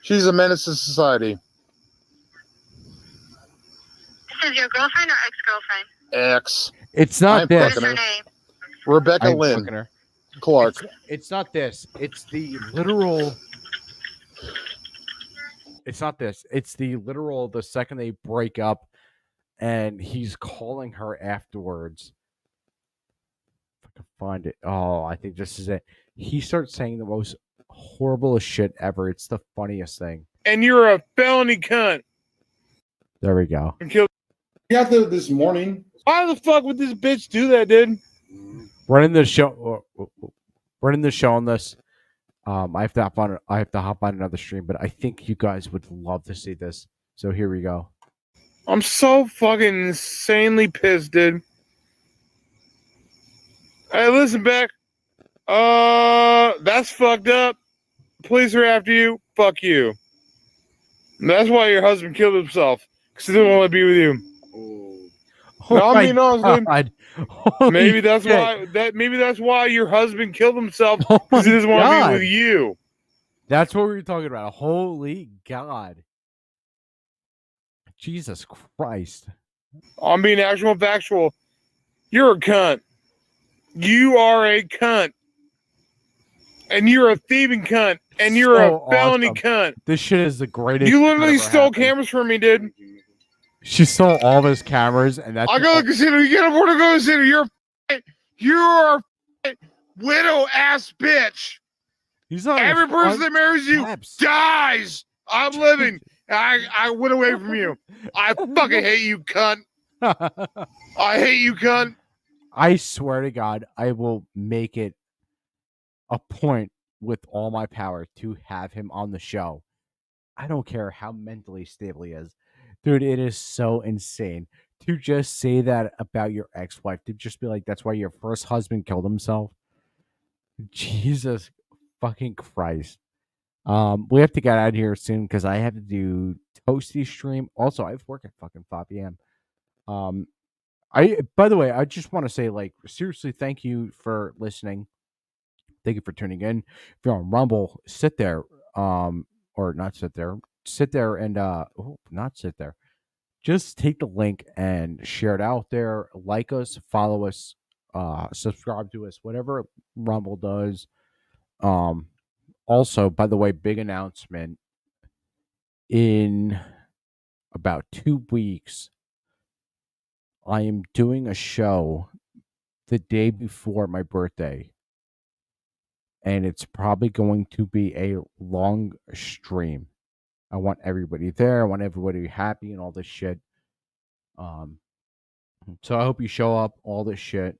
She's a menace to society. This is your girlfriend or ex-girlfriend? Ex. It's not I'm this. fucking her. Rebecca I'm Lynn fucking her. Clark. It's not this. It's the literal. It's not this. It's the literal. The second they break up, and he's calling her afterwards. If I can find it. Oh, I think this is it. He starts saying the most horriblest shit ever. It's the funniest thing. And you're a felony cunt. There we go. And killed. You got there this morning. Why the fuck would this bitch do that, dude? Running the show. Running the show on this. I have to hop on. I have to hop on another stream, but I think you guys would love to see this. So here we go. I'm so fucking insanely pissed, dude. Hey, listen, Beck. That's fucked up. Police are after you. Fuck you. And that's why your husband killed himself. Because he didn't want to be with you. Oh No, I'm my being honest, God. dude. Holy Maybe that's shit. why your husband killed himself Oh because he my doesn't want to God. be with you. That's what we were talking about. Holy God. Jesus Christ. I'm being actual factual. You're a cunt. You are a cunt. And you're a thieving cunt. And you're So a felony awesome. cunt. This shit is the greatest. You shit that literally ever stole happened. cameras from me, dude. She stole all of his cameras, and that's I go to the casino. You get up to go to the casino. You're a widow ass bitch. He's not Every a person front that marries you steps. dies. I'm living. I went away from you. I fucking hate you, cunt. I hate you, cunt. I swear to God, I will make it a point with all my power to have him on the show. I don't care how mentally stable he is. Dude, it is so insane to just say that about your ex-wife, to just be like, that's why your first husband killed himself. Jesus fucking Christ. We have to get out of here soon because I have to do Toasty stream. Also, I have work at fucking 5 p.m. By the way, I just want to say, like, seriously, thank you for listening. Thank you for tuning in. If you're on Rumble, sit there. Or not sit there. Sit there and not sit there. Just take the link and share it out there. Like us, follow us, subscribe to us, whatever Rumble does. Also, by the way, big announcement. In about 2 weeks, I am doing a show the day before my birthday. And it's probably going to be a long stream. I want everybody there. I want everybody happy and all this shit. So I hope you show up, all this shit.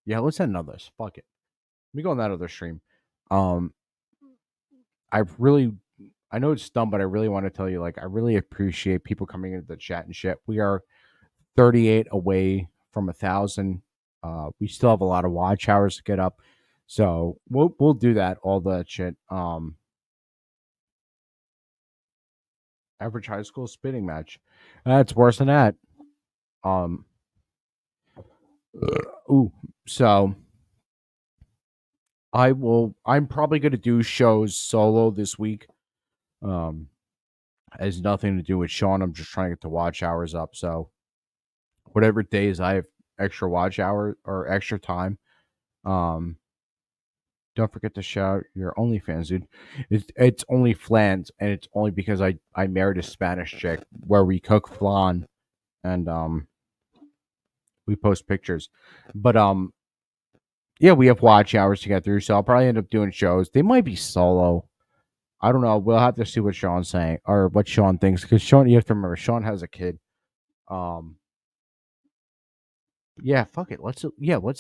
Yeah, let's end on this. Fuck it. Let me go on that other stream. I know it's dumb, but I really want to tell you, like, I really appreciate people coming into the chat and shit. We are 38 away from 1,000. We still have a lot of watch hours to get up. So we'll do that, all that shit. Average high school spitting match. That's worse than that. So I'm probably gonna do shows solo this week. Has nothing to do with Sean. I'm just trying to get the watch hours up. So whatever days I have extra watch hour or extra time, don't forget to shout your OnlyFans, dude. It's only flans, and it's only because I married a Spanish chick where we cook flan and we post pictures. But yeah, we have watch hours to get through, so I'll probably end up doing shows. They might be solo. I don't know. We'll have to see what Sean's saying or what Sean thinks, because Sean, you have to remember, Sean has a kid. Yeah, fuck it. Let's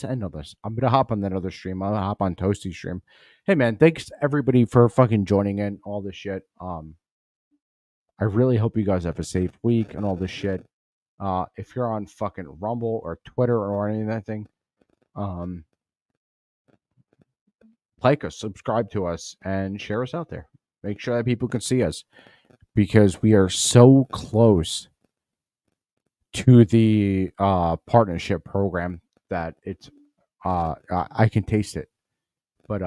end on this. I'm gonna hop on that other stream. I'm gonna hop on Toasty's stream. Hey man, thanks everybody for fucking joining in all this shit. I really hope you guys have a safe week and all this shit. If you're on fucking Rumble or Twitter or anything, like us, subscribe to us, and share us out there. Make sure that people can see us because we are so close to the partnership program that it's I can taste it. But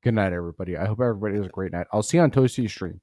good night, everybody. I hope everybody has a great night. I'll see you on Toasty's stream.